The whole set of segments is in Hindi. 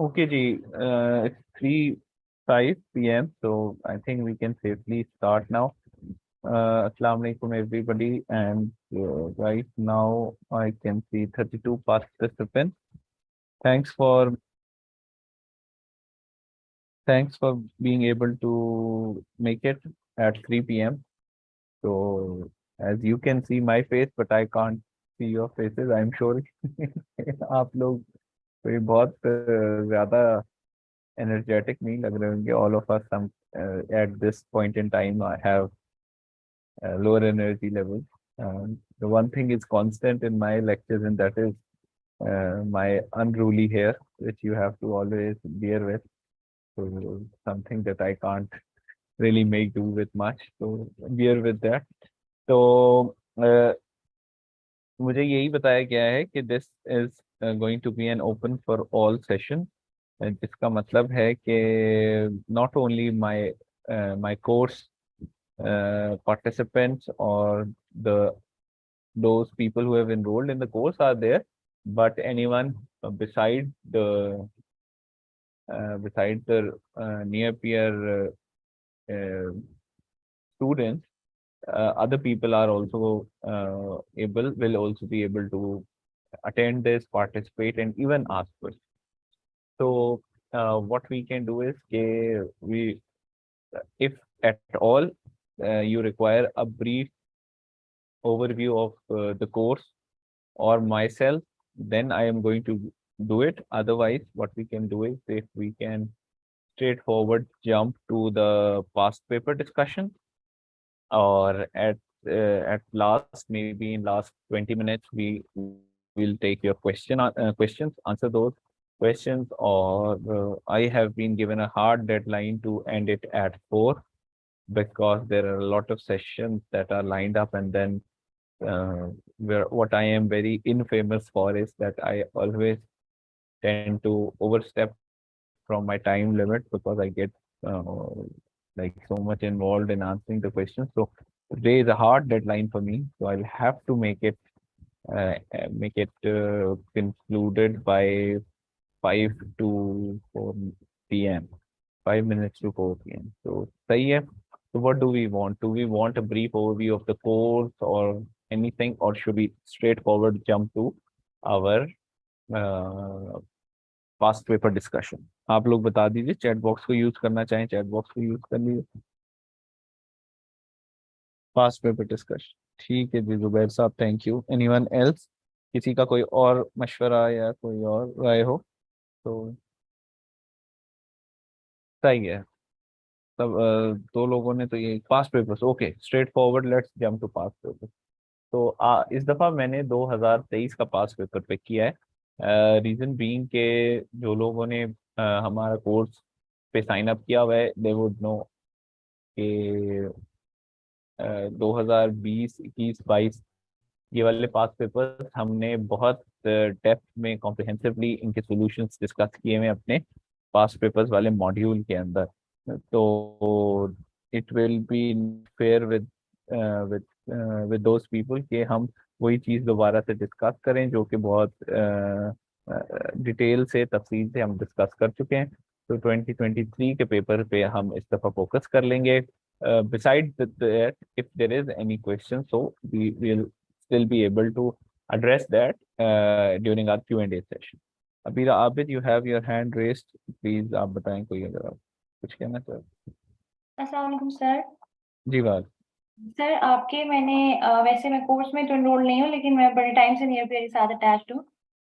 Okay, Ji. It's 3:05 p.m. So I think we can safely start now. Assalamu alaikum, everybody. And right now I can see 32 participants. Thanks for thanks for being able to make it at 3 p.m. So as you can see my face, but I can't see your faces. I'm sure आप लोग कोई बहुत ज़्यादा energetic नहीं लग रहे होंगे. All of us, some at this point in time, I have lower energy levels. The one thing is constant in my lectures, and that is my unruly hair, which you have to always bear with. So something that I can't really make do with much. So bear with that. तो मुझे यही बताया गया है कि this is going to be an open for all session, जिसका मतलब है कि not only my course participants or the those people who have enrolled in the course are there, but anyone beside the near peer students, other people are also will also be able to attend this, participate, and even ask questions. So what we can do is if at all you require a brief overview of the course or myself, then I am going to do it. Otherwise, what we can do is if we can straightforward jump to the past paper discussion, or at last, maybe in last 20 minutes, we will take your questions, answer those questions, or I have been given a hard deadline to end it at 4 because there are a lot of sessions that are lined up, and then where what I am very infamous for is that I always tend to overstep from my time limit because I get like so much involved in answering the questions. So today is a hard deadline for me, so I'll have to make it concluded by 5 to 4 p.m. 5 minutes to 4 p.m. So सही है. So what do we want? Do we want a brief overview of the course or anything, or should we straightforward jump to our past paper discussion? आप लोग बता दीजिए. चैट बॉक्स को यूज करना चाहें, चैट बॉक्स को यूज कर लीजिए. Past paper discussion. ठीक है जी जुबैर साहब, थैंक यू. Anyone else? किसी का कोई और मशवरा या कोई और राय हो तो सही है. तब दो लोगों ने तो ये past papers. Okay, straightforward, let's jump to past paper. तो इस दफा मैंने 2023 का पास्ट पेपर पिक किया है. रीजन बीइंग के जो लोगों ने हमारा कोर्स पे साइन अप किया हुआ है, दे वुड नो कि 2020, 21, 22 ये वाले पास पेपर्स हमने बहुत डेप्थ में कॉम्प्रिहेंसिवली इनके सॉल्यूशंस डिस्कस किए हुए अपने पास पेपर्स वाले मॉड्यूल के अंदर. तो it will be fair with with those people कि हम वही चीज़ दोबारा से डिस्कस करें जो कि बहुत डिटेल से, तफसील से हम डिस्कस कर चुके हैं. तो 2023 के पेपर पे हम इस दफ़ा फोकस कर लेंगे. Besides that, if there is any question, so we will still be able to address that during our Q&A session. Abira Abid, you have your hand raised. Please आप बताएं कोई अगर आप कुछ कहना चाहें. अस्सलाम वालेकुम सर. जी बात. सर आपके मैंने वैसे मैं कोर्स में तो एनरोल नहीं हूँ, लेकिन मैं बड़े टाइम से नियर पेयर के साथ अटैच्ड हूँ.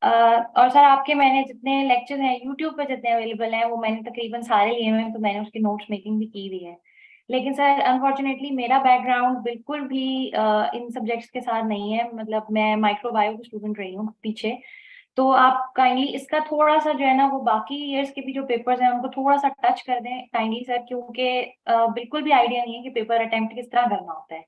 और सर आपके मैंने जितने लेक्चर हैं यूट्यूब पे जितने अवेलेबल हैं वो मैंने तकरीबन सारे लिए हुए हैं, तो मैंने उसकी नोट्स मेकिंग भी की हुई है. लेकिन सर अनफॉर्चुनेटली मेरा बैकग्राउंड बिल्कुल भी इन सब्जेक्ट्स के साथ नहीं है. मतलब मैं माइक्रोबायो की स्टूडेंट रही हूँ पीछे. तो आप काइंडली इसका थोड़ा सा जो है ना वो बाकी ईयर्स के भी जो पेपर्स हैं उनको थोड़ा सा टच कर दें काइंडली सर, क्योंकि बिल्कुल भी आइडिया नहीं है कि पेपर अटेम्प्ट किस तरह करना होता है.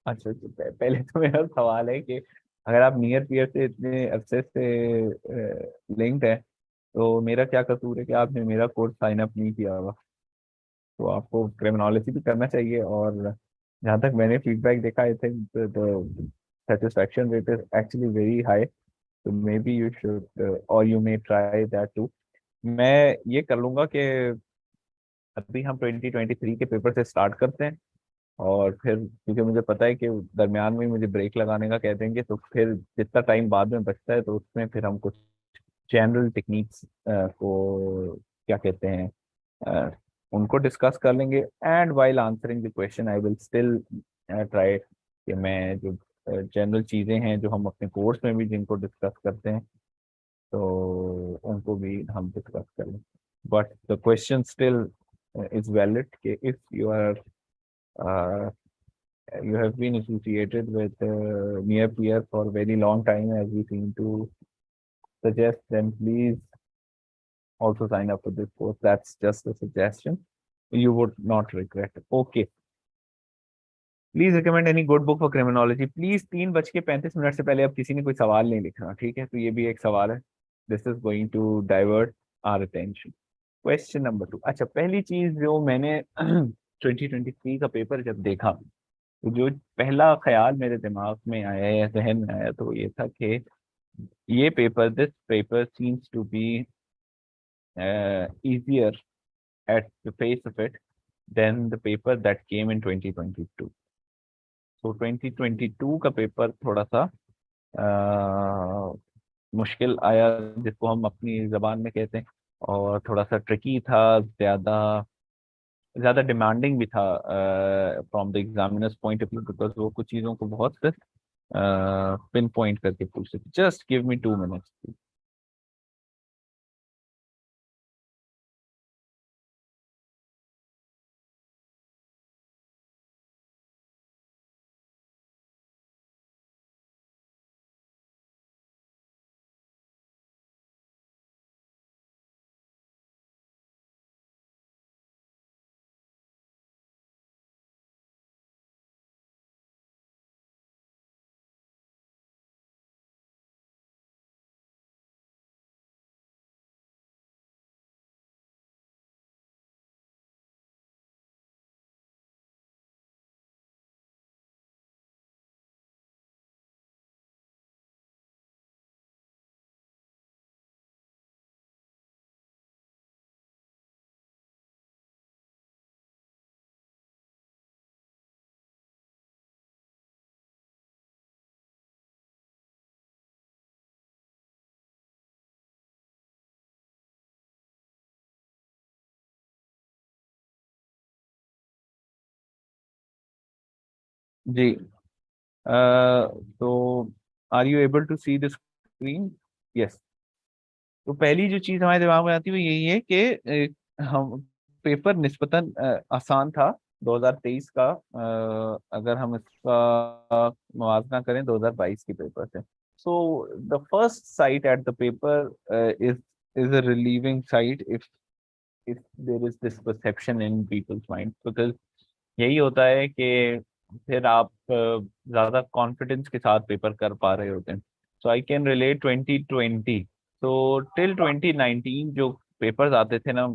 अच्छा, पहले तो मेरा सवाल है कि अगर आप नियर पीयर से इतने अरसे से लिंक्ड है, तो मेरा क्या कसूर है कि आपने मेरा कोर्स साइन अप नहीं किया हुआ? तो आपको क्रिमिनोलॉजी भी करना चाहिए. और जहाँ तक मैंने फीडबैक देखा, I think the satisfaction rate is actually very high. तो मे बी यू शुड और you may try that too. मैं ये कर लूंगा कि अभी हम 2023 के पेपर से स्टार्ट करते हैं, और फिर क्योंकि मुझे पता है कि दरमियान में मुझे ब्रेक लगाने का कह देंगे, तो फिर जितना टाइम बाद में बचता है तो उसमें फिर हम कुछ जनरल टेक्निक्स को क्या कहते हैं, अ, उनको डिस्कस कर लेंगे। And while answering the question I will still try कि मैं जो जनरल चीज़ें हैं जो हम अपने कोर्स में भी जिनको डिस्कस करते हैं, तो उनको भी हम डिस्कस करें। But the question still is valid कि if you are you have been associated with near peer for a very long time, as we seem to suggest, then please also sign up for this course. That's just a suggestion. You would not regret it. Okay. Please recommend any good book for criminology. Please 3:35 से पहले अब किसी ने कोई सवाल नहीं लिखना, ठीक है? तो ये भी एक सवाल है। This is going to divert our attention. Question number 2। अच्छा, पहली चीज जो मैंने 2023 का पेपर जब देखा, तो जो पहला ख्याल मेरे दिमाग में आया या जहन में आया, तो ये था कि ये paper, this paper seems to be easier at the face of it than the paper that came in 2022. तो 2022 का पेपर थोड़ा सा मुश्किल आया, जिसको हम अपनी जबान में कहते हैं, और थोड़ा सा ट्रिकी था, ज्यादा ज्यादा डिमांडिंग भी था from the examiners point of view, because वो कुछ चीज़ों को बहुत पिन पॉइंट करके पूछते थे। Just give me 2 minutes. जी, तो are you able to see the screen? Yes. तो पहली जो चीज हमारे दिमाग में आती है वो यही है कि हम पेपर निस्बतन आसान था 2023 का, अगर हम इसका मुवाजना करें 2022 के पेपर से। So the first sight at the paper is is a relieving site if there is this perception in people's minds, because यही होता है कि फिर आप ज्यादा कॉन्फिडेंस के साथ पेपर कर पा रहे होते हैं। सो आई कैन रिलेट 2020, तो टिल 2019 जो पेपर्स आते थे ना,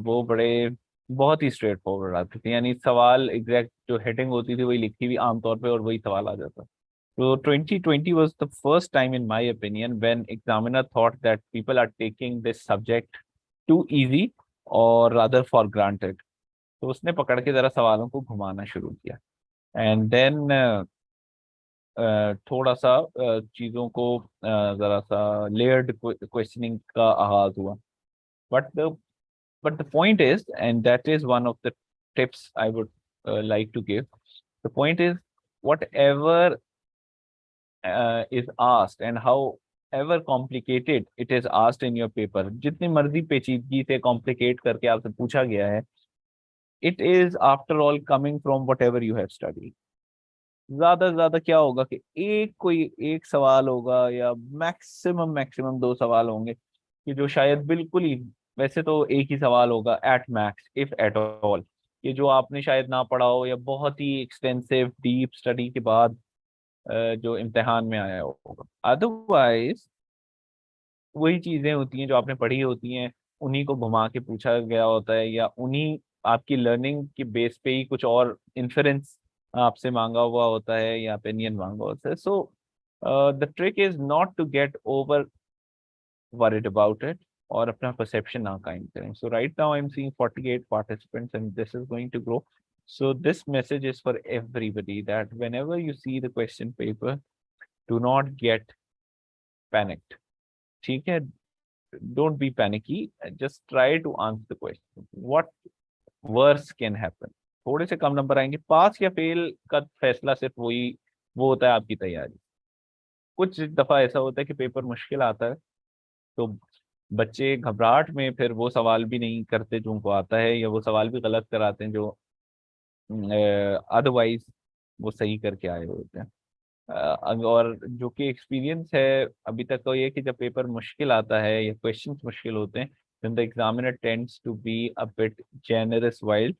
वो बड़े बहुत ही स्ट्रेट फॉरवर्ड आते थे, यानी सवाल एग्जैक्ट जो हेडिंग होती थी वही लिखी हुई आमतौर पे और वही सवाल आ जाता। So 2020 was the first time, in my opinion, when examiner thought that people are taking this subject too easy or rather for granted. तो उसने पकड़ के जरा सवालों को घुमाना शुरू किया, एंड देन थोड़ा सा चीजों को जरा सा लेयर्ड क्वेश्चनिंग का आगाज हुआ। But the but the point is, and that is one of the tips I would like to give. The point is, whatever is asked and however complicated it is asked in your paper, जितनी मर्जी पेचीदगी से कॉम्प्लिकेट करके आपसे पूछा गया है, it is after all coming from whatever you have studied. ज्यादा से ज्यादा क्या होगा कि कोई एक सवाल होगा, या मैक्सिमम मैक्सिमम 2 सवाल होंगे कि जो शायद बिल्कुल ही, वैसे तो एक ही सवाल होगा at max if at all, ये जो आपने शायद ना पढ़ा हो या बहुत ही एक्सटेंसिव डीप स्टडी के बाद जो इम्तिहान में आया होगा। अदरवाइज वही चीजें होती हैं जो आपने पढ़ी होती हैं, उन्हीं को घुमा के पूछा गया होता है, या उन्हीं आपकी लर्निंग के बेस पे ही कुछ और इन्फरेंस आपसे मांगा हुआ होता है या ओपिनियन मांगा होता है। So the trick is not to get over worried about it और अपना perception ना कायम करें. So right now I'm seeing 48 participants and this is going to grow. So this message is for everybody that whenever you see the question paper, do not get panicked. ठीक है? Don't be panicky. Just try to answer the question. What worse can happen? थोड़े से कम नंबर आएंगे. पास या फेल का फैसला सिर्फ वही वो होता है आपकी तैयारी. कुछ दफा ऐसा होता है कि पेपर मुश्किल आता है तो बच्चे घबराहट में फिर वो सवाल भी नहीं करते जो उनको आता है, या वो सवाल भी गलत कराते हैं जो अदरवाइज वो सही करके आए होते हैं. और जो कि एक्सपीरियंस है अभी तक तो ये कि जब पेपर मुश्किल आता है या क्वेश्चंस मुश्किल होते हैं, then the examiner tends to be a bit generous while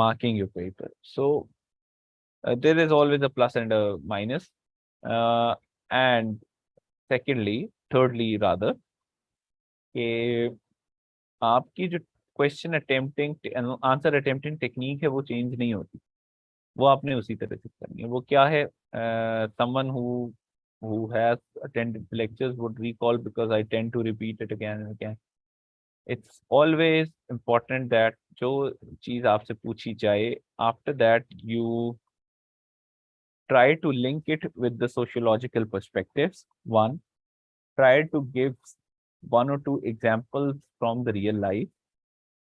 marking your paper. So there is always a plus and a minus. And thirdly rather, कि आपकी जो question attempting answer attempting technique है वो चेंज नहीं होती, वो आपने उसी तरह से करनी है. वो क्या है? Someone who has attended lectures would recall because I tend to repeat it again and again. It's always important that जो चीज आपसे पूछी जाए, after that you try to link it with the sociological perspectives. One, try to give one or two examples from the real life.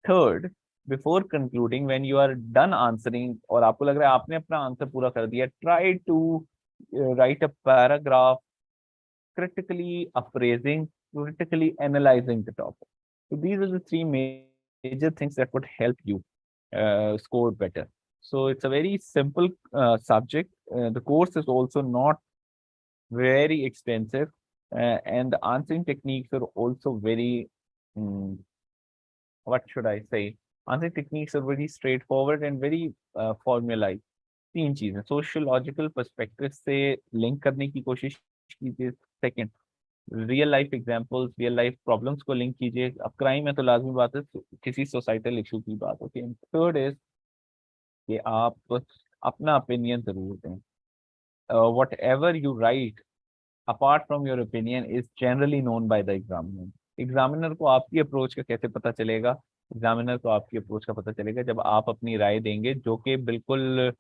Third, before concluding, when you are done answering और आपको लग रहा है आपने अपना आंसर पूरा कर दिया, try to write a paragraph critically appraising, critically analyzing the topic. So these are the three major things that would help you score better. So it's a very simple subject. The course is also not very expensive, and the answering techniques are also very what should I say? Answering techniques are very straightforward and very formalized. तीन चीजें सोशियोलॉजिकल पर्सपेक्टिव से लिंक करने की कोशिश कीजिए. Second, real life examples, real life problems को लिंक कीजिए. अब क्राइम है तो लाजमी बात है किसी सोसाइटल इशू की बात होती है. थर्ड इज कि आप अपना ओपिनियन जरूर दें. What ever you right apart from your opinion is generally known by the examiner. Examiner को आपकी अप्रोच का कैसे पता चलेगा? एग्जामिनर को आपकी अप्रोच का पता चलेगा जब आप अपनी राय देंगे, जो कि बिल्कुल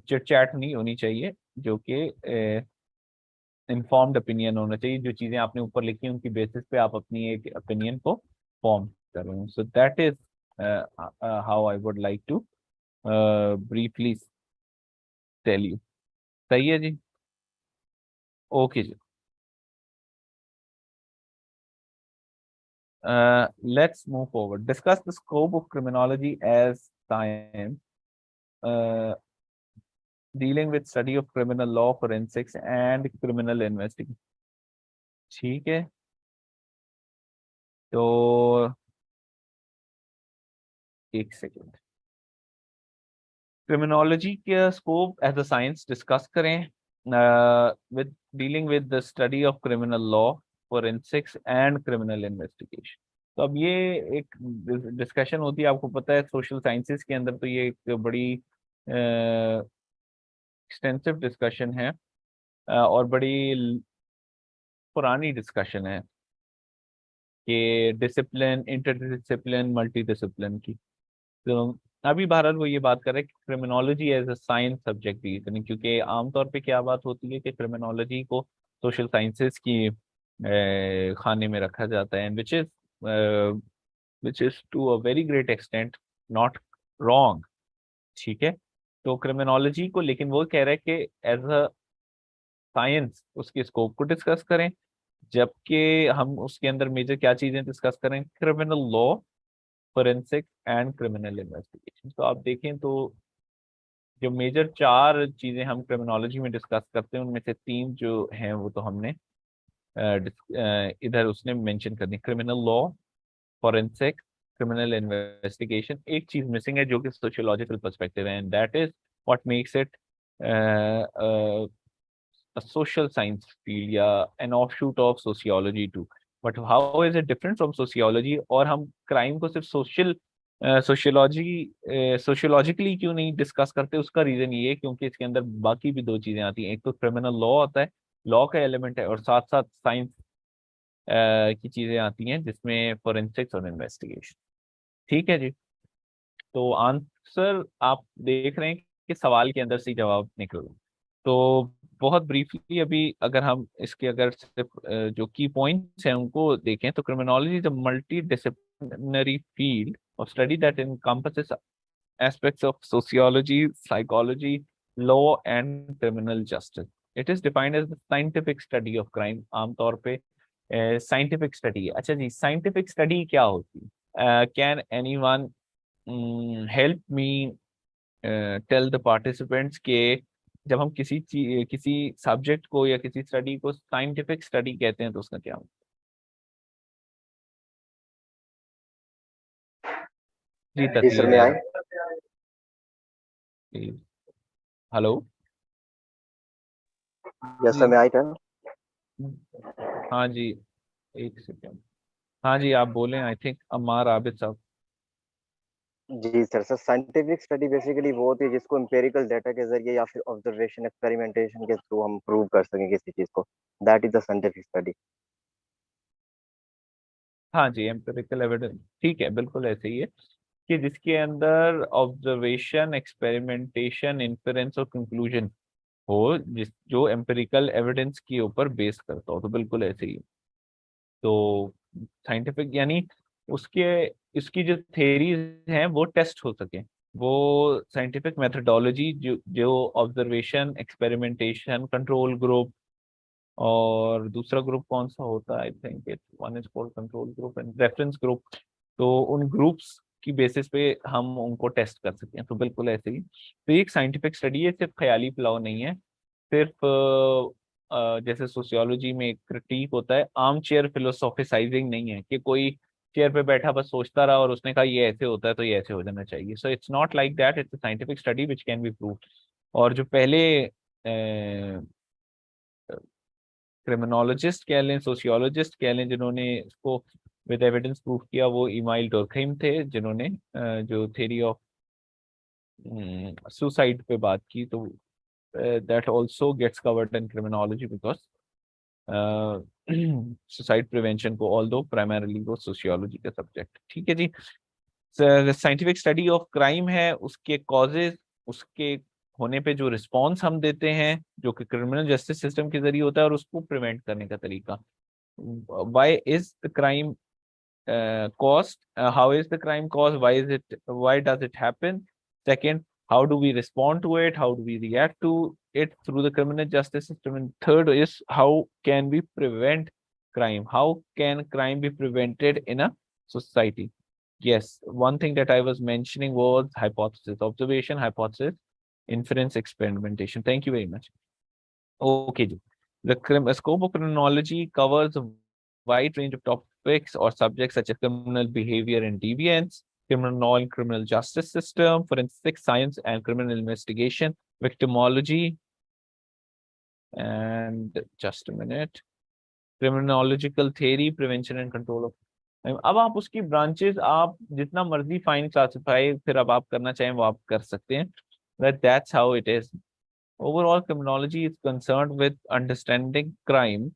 चिट चैट नहीं होनी चाहिए, जो कि इन्फॉर्म्ड ओपिनियन होना चाहिए. जो चीजें आपने ऊपर लिखी हैं उनकी बेसिस पे आप अपनी एक ओपिनियन को फॉर्म कर रहे हैं. So that is how I would like to briefly tell you. सही है जी? ओके जी. Let's move forward. Discuss the scope of criminology as science, uh, dealing with study of criminal law, forensics, and criminal investigation. ठीक है, तो एक सेकेंड. क्रिमिनोलॉजी के scope as a science discuss करें with dealing with the study of criminal law, forensics, and criminal investigation. तो अब ये एक डिस्कशन होती है, आपको पता है सोशल साइंसेस के अंदर तो ये एक बड़ी एक्सटेंसिव डिस्कशन है और बड़ी पुरानी डिस्कशन है कि डिसिप्लिन, इंटरडिसिप्लिन, मल्टी डिसिप्लिन की. तो अभी भारत वो ये बात कर रहे हैं कि criminology as a science subject दी इतनी, क्योंकि आमतौर पे क्या बात होती है कि क्रिमिनोलॉजी को सोशल साइंसेस की खाने में रखा जाता है, which is to a very great extent not wrong. ठीक है, तो क्रिमिनोलॉजी को लेकिन वो कह रहे हैं कि एज अ साइंस उसके स्कोप को डिस्कस करें, जबकि हम उसके अंदर मेजर क्या चीजें डिस्कस करें? Criminal law, forensic and criminal investigation. तो आप देखें तो जो मेजर चार चीजें हम क्रिमिनोलॉजी में डिस्कस करते हैं उनमें से तीन जो हैं वो तो हमने इधर उसने मेंशन कर दी. Criminal law, forensic, criminal investigation. एक चीज मिसिंग है जो कि सोशियोलॉजिकल पर्सपेक्टिव है, and that is what makes it a social science field या an offshoot of sociology too. But how is it different from sociology? और हम क्राइम को सिर्फ सोशियोलॉजिकली क्यों नहीं डिस्कस करते? उसका रीजन ये है क्योंकि इसके अंदर बाकी भी दो चीजें आती हैं. एक तो क्रिमिनल लॉ आता है लॉ का एलिमेंट है, और साथ साथ साइंस की चीजें आती हैं जिसमें फोरेंसिक्स और इन्वेस्टिगेशन। ठीक है जी। तो आंसर आप देख रहे हैं कि सवाल के अंदर से ही जवाब निकल रहा है। तो बहुत ब्रीफली अभी अगर हम इसके अगर सिर्फ जो की पॉइंट्स हैं उनको देखें, तो criminology is a multi disciplinary field of study that encompasses aspects of sociology, psychology, law and criminal justice. It is defined as the scientific study of crime। आमतौर पे साइंटिफिक स्टडी है। अच्छा जी, साइंटिफिक स्टडी क्या होती है? Can anyone help me tell the participants के जब हम किसी सब्जेक्ट को या किसी स्टडी को साइंटिफिक स्टडी कहते हैं तो उसका क्या मतलब? जी जी सर, मैं ततीर, आए। हेलो यस सर, जी। मैं आई टर्न। हाँ जी, एक सेकेंड। हाँ जी, आप बोलें। आई थिंक अम्मार आबिद साहब। जी सर, साइंटिफिक स्टडी बेसिकली वो होती है जिसको एम्पेरिकल डाटा के जरिए या फिर ऑब्जर्वेशन एक्सपेरिमेंटेशन के थ्रू हम प्रूव कर सकें किसी चीज को। That is the scientific study. हाँ जी, एम्पिरिकल एविडेंस, ठीक है, बिल्कुल ऐसे ही है कि जिसके अंदर ऑब्जर्वेशन, एक्सपेरिमेंटेशन, इन्फेरेंस और कंक्लूजन हो, जिस जो एम्पिरिकल एविडेंस के ऊपर बेस करता हो, तो बिल्कुल ऐसे ही है। तो साइंटिफिक यानी उसके इसकी जो थेरीज हैं वो टेस्ट हो सके, वो साइंटिफिक मेथडोलॉजी जो जो ऑब्जर्वेशन, एक्सपेरिमेंटेशन, कंट्रोल ग्रुप, और दूसरा ग्रुप कौन सा होता है? I think it one is called control group and reference group. तो उन ग्रुप्स की बेसिस पे हम उनको टेस्ट कर सकते हैं। तो बिल्कुल ऐसे ही, तो ये एक साइंटिफिक स्टडी है, सिर्फ ख्याली पुलाव नहीं है। सिर्फ जैसे सोशियोलॉजी में एक क्रिटिक होता है, आर्म चेयर फिलोसोफिसाइजिंग नहीं है कि कोई चेयर पे बैठा बस सोचता रहा और उसने कहा ये ऐसे होता है तो ये ऐसे हो जाना चाहिए। So it's not like that, it's a scientific study which can be proved. और जो पहले क्रिमिनोलॉजिस्ट कह लें, सोशियोलॉजिस्ट कह लें, जिन्होंने इसको विद एविडेंस प्रूफ किया, वो इमाइल डोरखीम थे, जिन्होंने जो थ्योरी ऑफ सुसाइड पे बात की। तो that also gets covered in criminology because suicide prevention को ऑल्दो प्राइमरीली वो सोशियोलॉजी का सब्जेक्ट। ठीक है जी। साइंटिफिक स्टडी ऑफ क्राइम है, उसके कॉजेज, उसके होने पे जो रिस्पॉन्स हम देते हैं जो कि क्रिमिनल जस्टिस सिस्टम के जरिए होता है, और उसको प्रिवेंट करने का तरीका। Why is the crime caused, how is the crime caused, why does it happen? Second, how do we respond to it, how do we react to it through the criminal justice system? And third is, how can we prevent crime, how can crime be prevented in a society? Yes, one thing that I was mentioning was hypothesis, observation, hypothesis, inference, experimentation. Thank you very much. Okay ji. The scope of criminology covers a wide range of topics or subjects such as criminal behavior and deviance, criminal law and criminal justice system, forensic science and criminal investigation, victimology, and just a minute, criminological theory, prevention and control of crime। अब आप उसकी ब्रांचेस आप जितना मर्जी फाइन क्लासिफाई फिर अब आप करना चाहें वो आप कर सकते हैं। That's how it is। Overall, criminology is concerned with understanding crime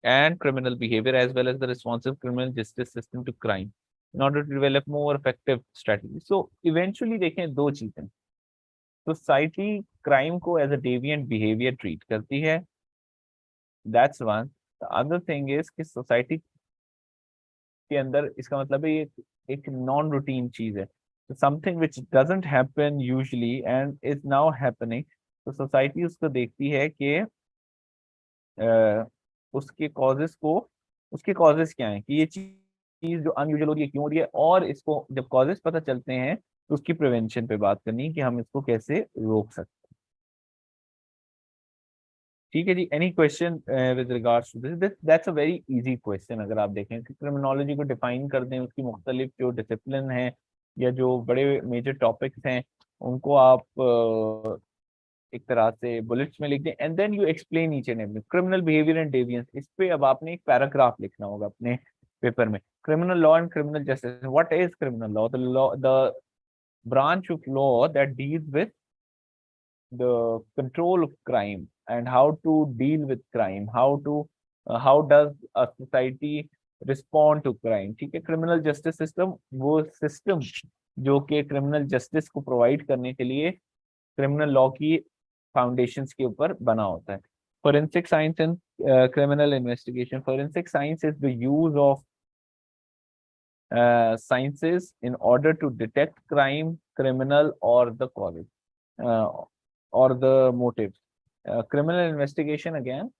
and criminal behavior as well as the responsive criminal justice system to crime in order to develop more effective strategies। So eventually देखें दो चीजें, सोसाइटी क्राइम को as a deviant behaviour treat करती है, that's one. The other thing is कि सोसाइटी के अंदर इसका मतलब है ये एक नॉन रूटीन चीज है, something which doesn't happen usually and is now happening. तो सोसाइटी उसको देखती है कि अ, उसके कॉजेस को, उसके कॉजेस क्या हैं कि ये चीज जो अनयूजुअल हो रही है क्यों हो रही है, और इसको जब कॉजेस पता चलते हैं तो उसकी प्रिवेंशन पे बात करनी है कि हम इसको कैसे रोक सकते हैं। ठीक है जी। Any question with regards to this? That's a very easy question. अगर आप देखें कि क्रिमिनोलॉजी को डिफाइन कर दें, उसकी मुख्तलिफ जो डिसिप्लिन है या जो बड़े मेजर टॉपिक्स हैं उनको आप एक तरह से बुलेट्स में लिख दें, and then you explain each and every criminal behaviour and deviance. इस पे अब आपने एक पैराग्राफ लिखना होगा अपने पेपर में। Criminal law and criminal justice, what is criminal law? The branch of law that deals with the control of crime and how to deal with crime, how does a society respond to crime. ठीक है, criminal justice system वो system जो कि criminal justice को provide करने के लिए criminal law की foundations के ऊपर बना होता है. Forensic science and criminal investigation. Forensic science is the use of sciences in order to detect crime, criminal, or the causes, or the motives. Criminal investigation again,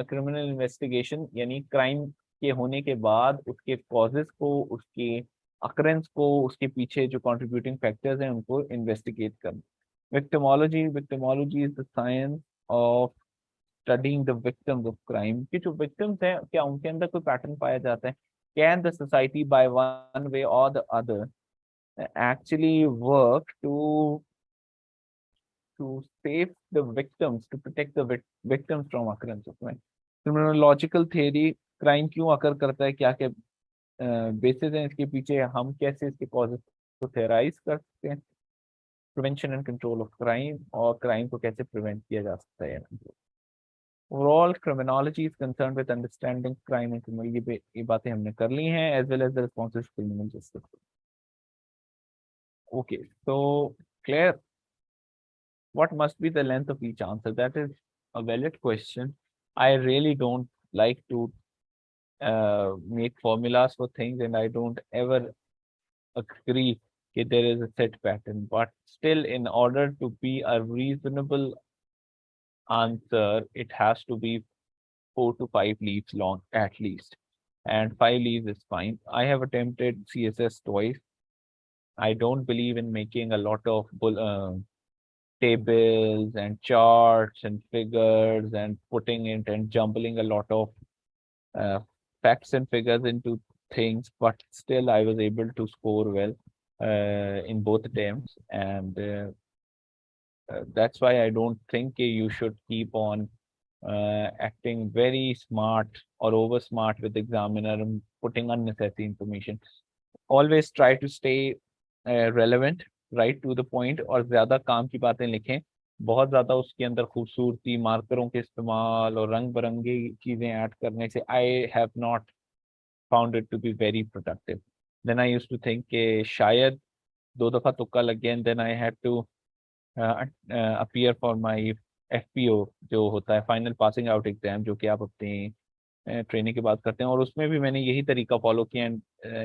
criminal investigation यानी crime के होने के बाद उसके causes को, उसके occurrence को, उसके पीछे जो contributing factors हैं उनको investigate करना. Victimology is the science of studying the victims of crime. कि जो victims हैं क्या उनके अंदर कोई pattern पाया जाता है? Can the society by one way or the other actually work to save the victims, to protect the victims from occurrence of crime? Criminological theory, crime क्यों occur करता है, क्या क्या basis हैं इसके पीछे, हम कैसे इसके causes को theorize कर सकते हैं, prevention and control of crime, और crime को कैसे prevent किया जा सकता है. Overall, criminology is concerned with understanding crime and criminal. ये बातें हमने कर ली हैं, as well as the responses to criminal justice. Okay, so Claire, what must be the length of each answer? That is a valid question. I really don't like to make formulas for things, and I don't ever agree that there is a set pattern. But still, in order to be a reasonable answer, it has to be 4 to 5 leaves long at least, and 5 leaves is fine. I have attempted CSS twice. I don't believe in making a lot of tables and charts and figures and putting it and jumbling a lot of facts and figures into things, but still I was able to score well in both attempts, and that's why I don't think you should keep on acting very smart or over smart with examiner and putting unnecessary information. Always try to stay relevant, right to the point, और ज्यादा काम की बातें लिखें. बहुत ज्यादा उसके अंदर खूबसूरती, मार्करों के इस्तेमाल और रंग बिरंगी चीजें ऐड करने से I have not found it to be very productive. Then I used to think कि शायद 2 दफा तुक्का लग गया, and then I had to appear for my FPO जो होता है फाइनल पासिंग आउट एग्जाम, जो कि आप अपनी ट्रेनिंग के बाद करते हैं, और उसमें भी मैंने यही तरीका फॉलो किया, and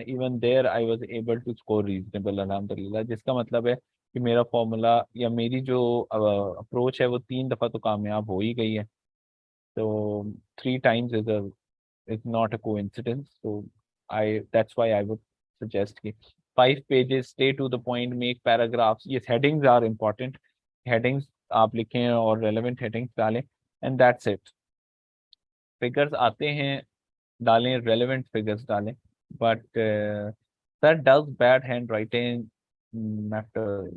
even there I was able to score reasonable अल्हम्दुलिल्लाह. जिसका मतलब है कि मेरा फॉर्मूला या मेरी जो अप्रोच है वो 3 दफ़ा तो कामयाब हो ही गई है. तो 3 times is not a coincidence. So that's why I would suggest कि 5 pages, stay to the point, make paragraphs. Yes, headings are important. Headings आप लिखें और relevant headings डालें, and that's it. Figures आते हैं डालें, relevant figures डालें, but that does bad handwriting matter.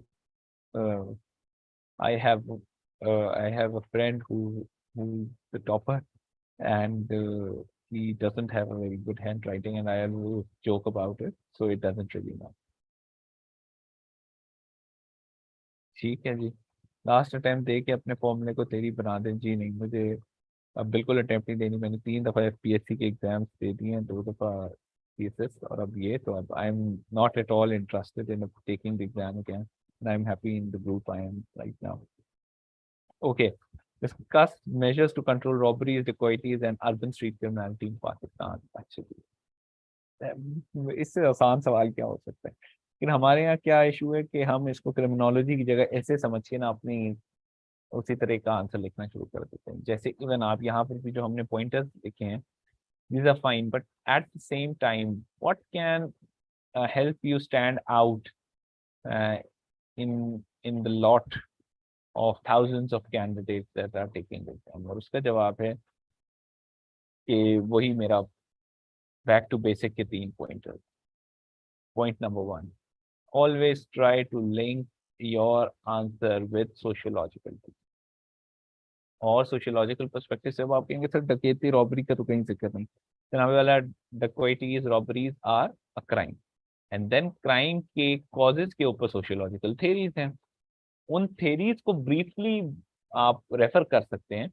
Uh, I have a friend who's the topper, and he doesn't have a very good handwriting, and I will joke about it, so it doesn't really matter. ठीक है जी, लास्ट अटेम्प्ट दे के अपने फॉर्मूले को तेरी बना दें. जी नहीं, मुझे अब बिल्कुल अटेम्प्ट नहीं देनी. मैंने 3 दफ़ा FPSC के एग्जाम्स दे दिए हैं, 2 दफ़ा CSS, और अब ये. तो अब आई am not at all interested in taking the exam again, and I am happy in the group I am right now. Okay. Discuss measures to control robberies, dacoities, and urban street criminality in Pakistan. Actually, इससे आसान सवाल क्या हो सकता है. लेकिन हमारे यहाँ क्या इशू है कि हम इसको क्रिमिनोलॉजी की जगह ऐसे समझ के ना अपनी उसी तरह का आंसर लिखना शुरू कर देते हैं. जैसे इवन आप यहाँ पर भी जो हमने पॉइंटर्स लिखे हैं, these are fine, but at the same time, what can help you stand out uh, in the lot of thousands of candidates that are taking the exam? और उसका जवाब है कि वही मेरा back to basic के 3 pointers. Point number 1, always try to link your answer with sociological. और sociological perspective से आप कहेंगे सर डकैती रॉबरी का तो कहीं जिक्र नहीं. जनाबे वाला डकैतीज robberies are a crime, and then crime के कॉजेज के ऊपर सोशियोलॉजिकल थेरीज हैं. उन थेरीज को ब्रीफली आप रेफर कर सकते हैं,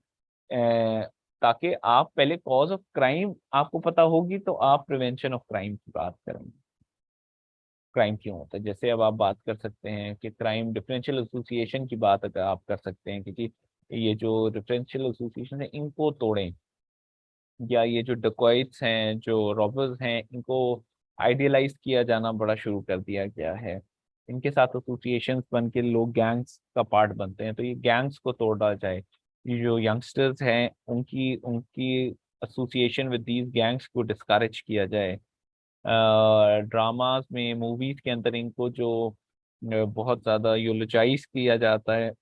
ताकि आप पहले कॉज ऑफ क्राइम आपको पता होगी तो आप प्रिवेंशन ऑफ क्राइम की बात करेंगे। क्राइम क्यों होता है, जैसे अब आप बात कर सकते हैं कि क्राइम डिफरेंशियल एसोसिएशन की बात अगर आप कर सकते हैं, क्योंकि ये जो डिफरेंशियल एसोसिएशन है इनको तोड़ें, या ये जो डकॉइट्स हैं, जो रॉबर्स हैं, इनको आइडियलाइज किया जाना बड़ा शुरू कर दिया गया है। इनके साथ एसोसिएशंस बन के लोग गैंग्स का पार्ट बनते हैं, तो ये गैंग्स को तोड़ा जाए। ये जो यंगस्टर्स हैं उनकी उनकी एसोसिएशन विद दीज गैंग्स को डिस्करेज किया जाए। ड्रामास में, मूवीज के अंदर इनको जो बहुत ज्यादा यूलोजाइज किया जाता है,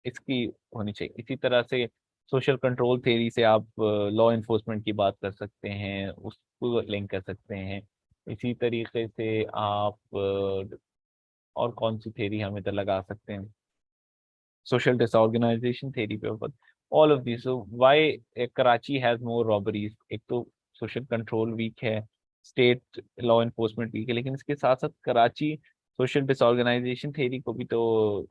इसकी होनी चाहिए। इसी तरह से सोशल कंट्रोल थ्योरी से आप लॉ इन्फोर्समेंट की बात कर सकते हैं, उसको लिंक कर सकते हैं। इसी तरीके से आप और कौन सी थ्योरी हम इधर लगा सकते हैं, सोशल डिसऑर्गेनाइजेशन थ्योरी पे। All of this, why Karachi has more robberies. एक तो सोशल कंट्रोल वीक है, स्टेट लॉ इन्फोर्समेंट वीक है, लेकिन इसके साथ साथ कराची सोशल डिसऑर्गेनाइजेशन थ्योरी को भी तो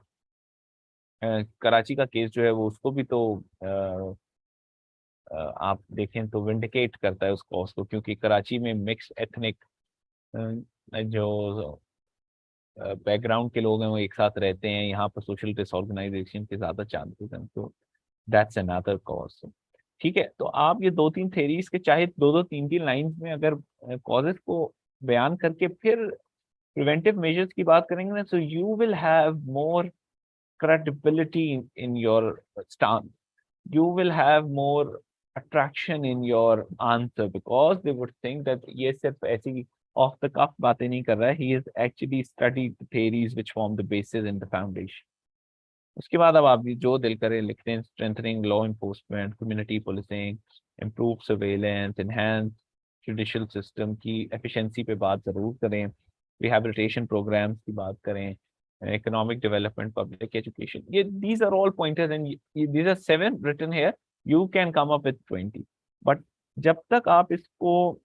कराची का केस जो है वो उसको भी तो आप देखें तो विंडिकेट करता है उस कॉज को, क्योंकि कराची में मिक्स एथनिक जो बैकग्राउंड के लोग हैं वो एक साथ रहते हैं, यहाँ पर सोशल डिसऑर्गेनाइजेशन के ज्यादा चांसेस हैं, तो दैट्स अनदर कॉज। ठीक है, तो आप ये दो तीन थेरीज के चाहे दो दो तीन तीन लाइंस में अगर कॉजेस को बयान करके फिर प्रिवेंटिव मेजर्स की बात करेंगे ना, so you will have more credibility in your stance. You will have more attraction in your answer because they would think that ये सिर्फ ऐसी off the cuff बातें नहीं कर रहा है, he has actually studied the theories which form the basis and the foundation. उसके बाद अब आप जो दिल करे लिखते हैं, strengthening law enforcement, community policing, improve surveillance, enhance judicial system की एफिशिएंसी पे बात जरूर करें, रिहैबिलिटेशन प्रोग्राम्स की बात करें, इकोनॉमिक डेवलपमेंट, पब्लिक एजुकेशन। ये these are all pointers and these are 7 written here, you can come up with 20, but जब तक आप इसको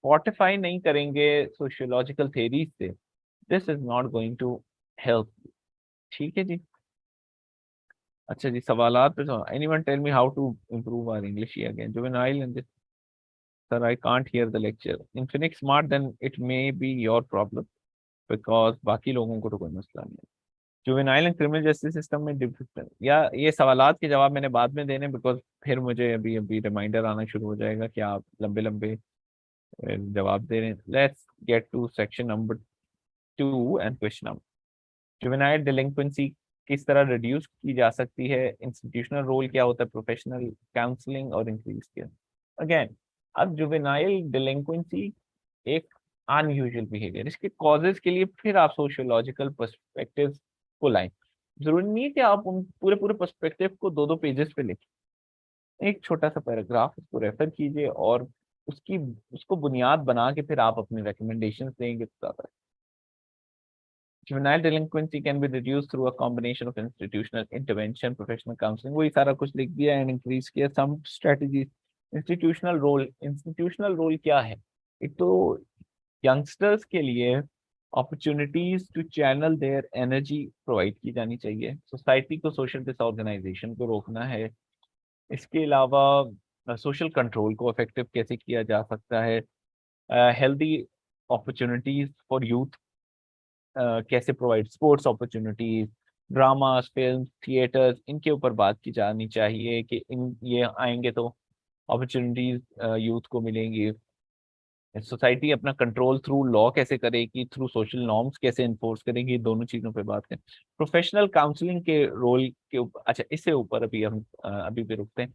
फोर्टिफाई नहीं करेंगे सोशियोलॉजिकल थेरीज से, this is not going to help. ठीक है जी। अच्छा जी, सवालात पे तो anyone tell me how to improve our English here again? Juvenile and this, sir, I can't hear the lecture. Infinix smart, then it may be your problem because बाकी लोगों को तो कोई मसला नहीं है। Juvenile and criminal justice system में डिफरेंस, या ये सवालात के जवाब मैंने बाद में देने, बिकॉज फिर मुझे अभी अभी रिमाइंडर आना शुरू हो जाएगा कि आप लंबे लंबे जवाब दे रहे हैं। Let's get to section number 2 and question number, juvenile delinquency किस तरह रिड्यूस की जा सकती है, इंस्टीट्यूशनल रोल क्या होता है, प्रोफेशनल काउंसलिंग और इंक्रीज केयर। अगेन, अब जुवेनाइल डिलिंक्वेंसी एक अनयूजुअल बिहेवियर, इसके कॉजेज के लिए फिर आप सोशियोलॉजिकल पर्सपेक्टिव को लाएं। जरूरी नहीं है कि आप उन पूरे पूरे पर्सपेक्टिव को दो दो पेजेस पे लिखें, एक छोटा सा पैराग्राफ उसको रेफर कीजिए और उसकी उसको बुनियाद बना के फिर आप अपने रिकमेंडेशंस देंगे तो ज्यादा। Juvenile delinquency can be reduced through a combination of institutional intervention, professional counseling, वही सारा कुछ लिख दिया, and increase किया some strategies। institutional role क्या है? एक तो youngsters के लिए opportunities to channel their energy provide की जानी चाहिए, सोसाइटी को social disorganization को रोकना है। इसके अलावा social control को effective कैसे किया जा सकता है, healthy opportunities for youth कैसे provide, sports opportunities, dramas, film, theatres, इनके ऊपर बात की जानी चाहिए कि इन ये आएंगे तो अपॉर्चुनिटीज यूथ को मिलेंगी। सोसाइटी अपना कंट्रोल थ्रू लॉ कैसे करेगी, थ्रू सोशल नॉर्म्स कैसे इन्फोर्स करेगी, दोनों चीजों पे बात करें। प्रोफेशनल काउंसलिंग के रोल के ऊपर, अच्छा इससे ऊपर अभी हम अभी भी रुकते हैं।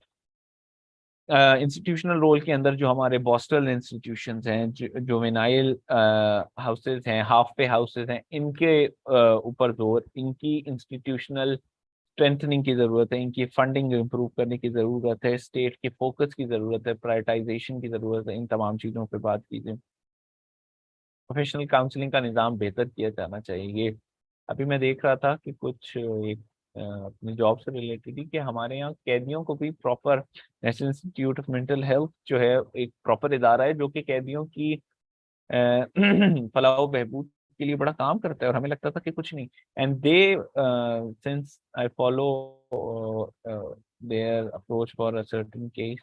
इंस्टीट्यूशनल रोल के अंदर जो हमारे बॉस्टल इंस्टीट्यूशंस हैं, जुवेनाइल हाउसेस हैं, हाफ पे हाउसेस हैं, इनके ऊपर जोर, इनकी इंस्टीट्यूशनल स्ट्रेंथनिंग की जरूरत है, इनकी फंडिंग इंप्रूव करने की जरूरत है, स्टेट के फोकस की जरूरत है, प्रायोरिटाइजेशन की जरूरत है, इन तमाम चीजों पे बात कीजिए। प्रोफेशनल काउंसलिंग का निज़ाम बेहतर किया जाना चाहिए। अभी मैं देख रहा था कि कुछ एक अपनी जॉब से रिलेटेड ही कि हमारे यहाँ कैदियों को भी proper national institute of mental health जो है एक प्रॉपर इदारा है जो कि कैदियों की फलाह बहबूद के लिए बड़ा काम करता है और हमें लगता था कि कुछ नहीं। And they since I follow their approach for a certain case,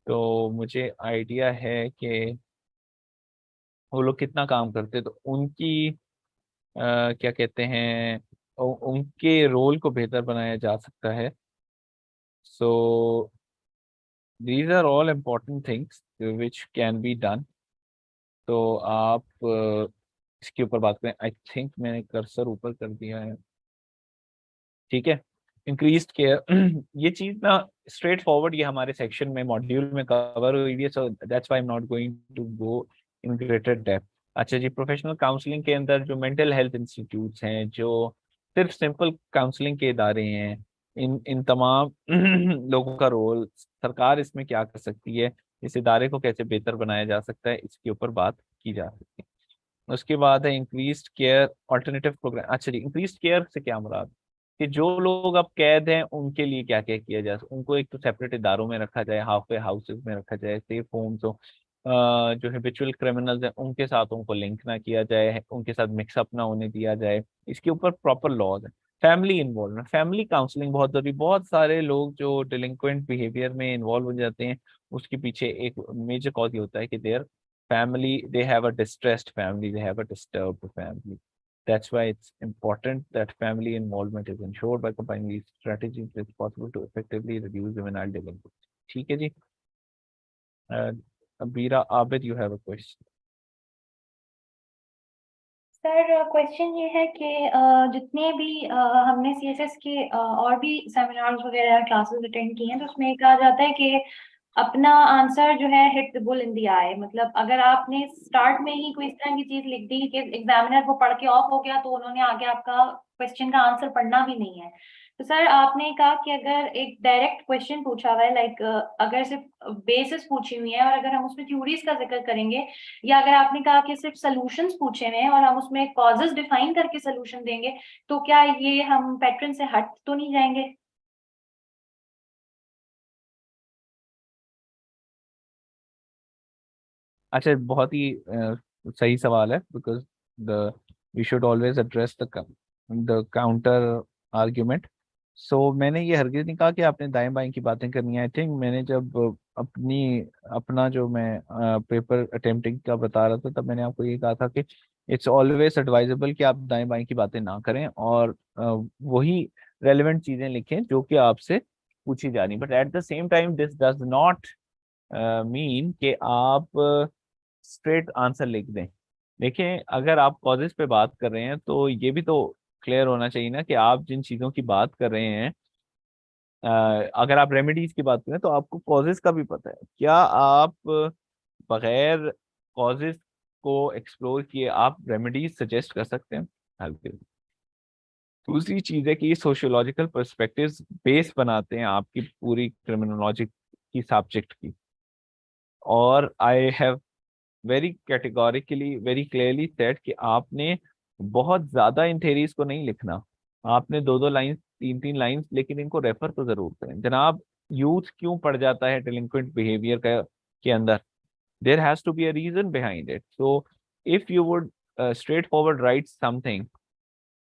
तो मुझे आइडिया है कि वो लोग कितना काम करते हैं। तो उनकी क्या कहते हैं, उनके रोल को बेहतर बनाया जा सकता है। So these are all important things which can be done. तो आप इसके ऊपर बात करें। आई थिंक मैंने कर्सर ऊपर कर दिया है, ठीक है। इंक्रीज्ड केयर ये चीज ना स्ट्रेट फॉरवर्ड ये हमारे सेक्शन में मॉड्यूल में कवर हुई है, so that's why I am not going to go in greater depth. अच्छा जी, प्रोफेशनल काउंसलिंग के अंदर जो मेंटल हेल्थ इंस्टीट्यूट्स हैं, जो सिर्फ सिंपल काउंसलिंग के इदारे हैं, इन तमाम लोगों का रोल, सरकार इसमें क्या कर सकती है, इस इदारे को कैसे बेहतर बनाया जा सकता है, इसके ऊपर बात की जा सकती है। उसके बाद है इंक्रीज्ड केयर ऑल्टरनेटिव प्रोग्राम। अच्छा जी, इंक्रीज्ड केयर से क्या मुराद कि जो लोग अब कैद हैं उनके लिए क्या क्या किया जाए। उनको एक तो सेपरेट इदारों में रखा जाए, हाफ वे हाउसेज में रखा जाए, सेफ होम्स हो। जो हैबिचुअल क्रिमिनल्स हैं उनके साथ उनको लिंक ना किया जाए, उनके साथ मिक्सअप ना होने दिया जाए। इसके ऊपर प्रॉपर लॉज है। फैमिली इन्वॉल्वमेंट, फैमिली काउंसलिंग बहुत जरूरी। बहुत सारे लोग जो डिलिंक्वेंट बिहेवियर में इन्वॉल्व हो जाते हैं, उसके पीछे एक मेजर कॉज ये होता है कि there family, they have a distressed family, they have a disturbed family. That's why it's important that family involvement is ensured by combining these strategies. It's possible to effectively reduce juvenile delinquency. ठीक है जी। Abira Abid, you have a question. Sir question ये है कि जितने भी हमने सीएसएस के और भी सेमिनार्स वगैरह क्लासेस अटेंड किए हैं, तो उसमें कहा जाता है कि अपना आंसर जो है hit the bull in the eye. मतलब अगर आपने स्टार्ट में ही कोई इस तरह की चीज लिख दी कि एग्जामिनर को पढ़ के ऑफ हो गया, तो उन्होंने आगे आपका क्वेश्चन का आंसर पढ़ना भी नहीं है। तो सर आपने कहा कि अगर एक डायरेक्ट क्वेश्चन पूछा हुआ है, लाइक अगर सिर्फ बेसिस पूछी हुई है और अगर हम उसमें थ्योरीज का जिक्र करेंगे, या अगर आपने कहा कि सिर्फ सॉल्यूशंस पूछे हुए हैं और हम उसमें कॉजेस डिफाइन करके सॉल्यूशन देंगे, तो क्या ये हम पैटर्न से हट तो नहीं जाएंगे? अच्छा, बहुत ही सही सवाल है, because the we should always address the counter argument. So मैंने ये हरगिज नहीं कहा कि आपने दाएं बाएं की बातें करनी है। आई थिंक मैंने जब अपना जो मैं पेपर अटेम्प्टिंग का बता रहा था, तब मैंने आपको ये कहा था कि इट्स ऑलवेज एडवाइजेबल कि आप दाएं बाएं की बातें ना करें और वही रेलिवेंट चीजें लिखें जो कि आपसे पूछी जा रही। But at the same time this does not mean कि आप स्ट्रेट आंसर लिख दें। देखें, अगर आप कॉजेज पे बात कर रहे हैं तो ये भी तो क्लियर होना चाहिए ना कि आप जिन चीज़ों की बात कर रहे हैं, अगर आप रेमेडीज की बात करें तो आपको कॉजेज का भी पता है। क्या आप बगैर कॉजेज को एक्सप्लोर किए आप रेमेडीज सजेस्ट कर सकते हैं? हेल्प। दूसरी चीज़ है कि ये सोशियोलॉजिकल पर्सपेक्टिव्स बेस बनाते हैं आपकी पूरी क्रिमिनोलॉजी की सब्जेक्ट की। और I have very categorically very clearly said कि आपने बहुत ज्यादा इन थेरीज को नहीं लिखना। आपने दो दो लाइन, तीन तीन लाइन, लेकिन इनको रेफर तो जरूर करें। जनाब, यूथ क्यों पड़ जाता है डिलिंक्वेंट बिहेवियर का के अंदर? There has to be a reason behind it. So if you would straightforward write something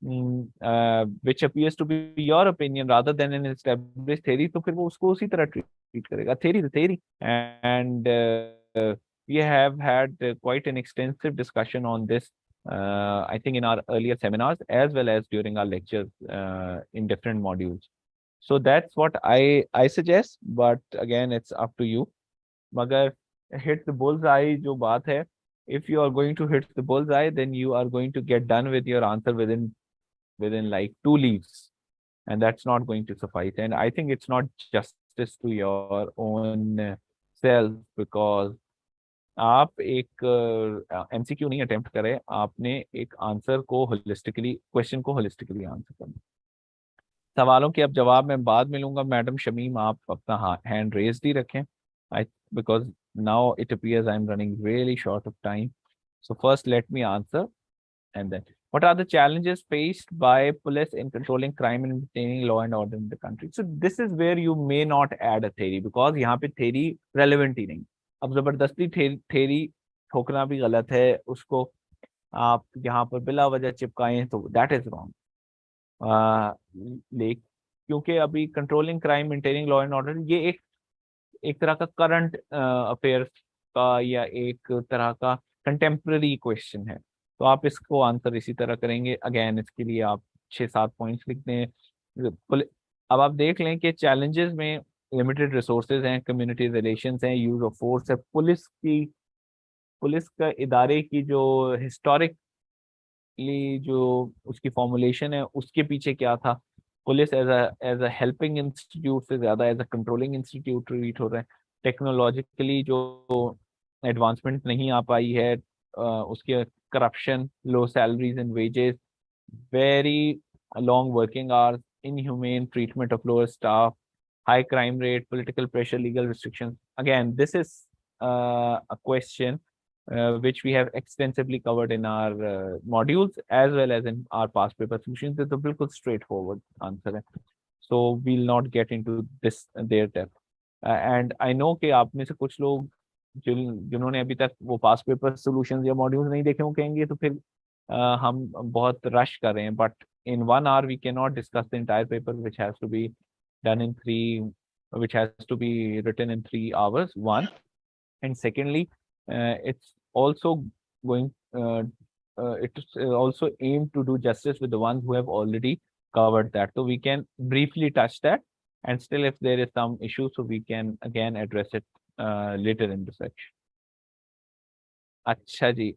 which appears to be your opinion rather than an established theory, तो फिर वो उसको उसी तरह ट्रीट करेगा। theory is theory। and we have had quite an extensive discussion on this, I think in our earlier seminars as well as during our lectures in different modules. So that's what I suggest, but again it's up to you। मगर hit the bullseye जो बात है, if you are going to hit the bullseye, then you are going to get done with your answer within like 2 leaves, and that's not going to suffice. And I think it's not justice to your own self, because आप एक एमसीक्यू नहीं अटेम्प्ट करें, आपने एक आंसर को होलिस्टिकली, क्वेश्चन को होलिस्टिकली आंसर करना। सवालों के अब जवाब मैं बाद में लूंगा। मैडम शमीम, आप अपना हैंड रेज ही रखें। I because now it appears I am running really short of time. So first let me answer and then what are the challenges faced by police in controlling crime and maintaining law and order in the country? So this is where you may not add a theory, because यहाँ पे theory relevant ही नहीं। अब जबरदस्ती theory ठोकना भी गलत है, उसको आप यहाँ पर बिला वजह चिपकाएं तो दैट इज रॉन्ग। लेकिन क्योंकि अभी controlling crime, maintaining law and order, ये एक एक तरह का करंट अफेयर्स का या एक तरह का कंटेम्प्रेरी क्वेश्चन है, तो आप इसको आंसर इसी तरह करेंगे। अगेन इसके लिए आप 6-7 पॉइंट्स लिखते हैं। अब आप देख लें कि चैलेंजेस में लिमिटेड रिसोर्सेज हैं, कम्युनिटी रिलेशंस हैं, यूज ऑफ फोर्स है, पुलिस का इदारे की जो हिस्टोरिकली जो उसकी फॉर्मुलेशन है उसके पीछे क्या था, police as a helping institute से ज्यादा as a controlling institute treat हो रहा है। टेक्नोलॉजिकली जो एडवांसमेंट नहीं आ पाई है, उसके corruption, low salaries and wages, very long working hours, inhumane treatment of lower staff, high crime rate, political pressure, legal restrictions. Again, this is a question which we have extensively covered in our modules as well as in our past paper solutions. It's a bilkul straightforward answer है. So we'll not get into this their depth. And I know कि आप में से कुछ लोग जिन्होंने अभी तक वो पास्ट पेपर सॉल्यूशंस या मॉड्यूल्स नहीं देखे, वो कहेंगे तो फिर हम बहुत रश कर रहे हैं, but in 1 hour we cannot discuss the entire paper which has to be done in three, which has to be written in 3 hours, one. And secondly, it's also going it's also aimed to do justice with the ones who have already covered that, so we can briefly touch that, and still if there is some issue, so we can again address it later in the section. अच्छा जी,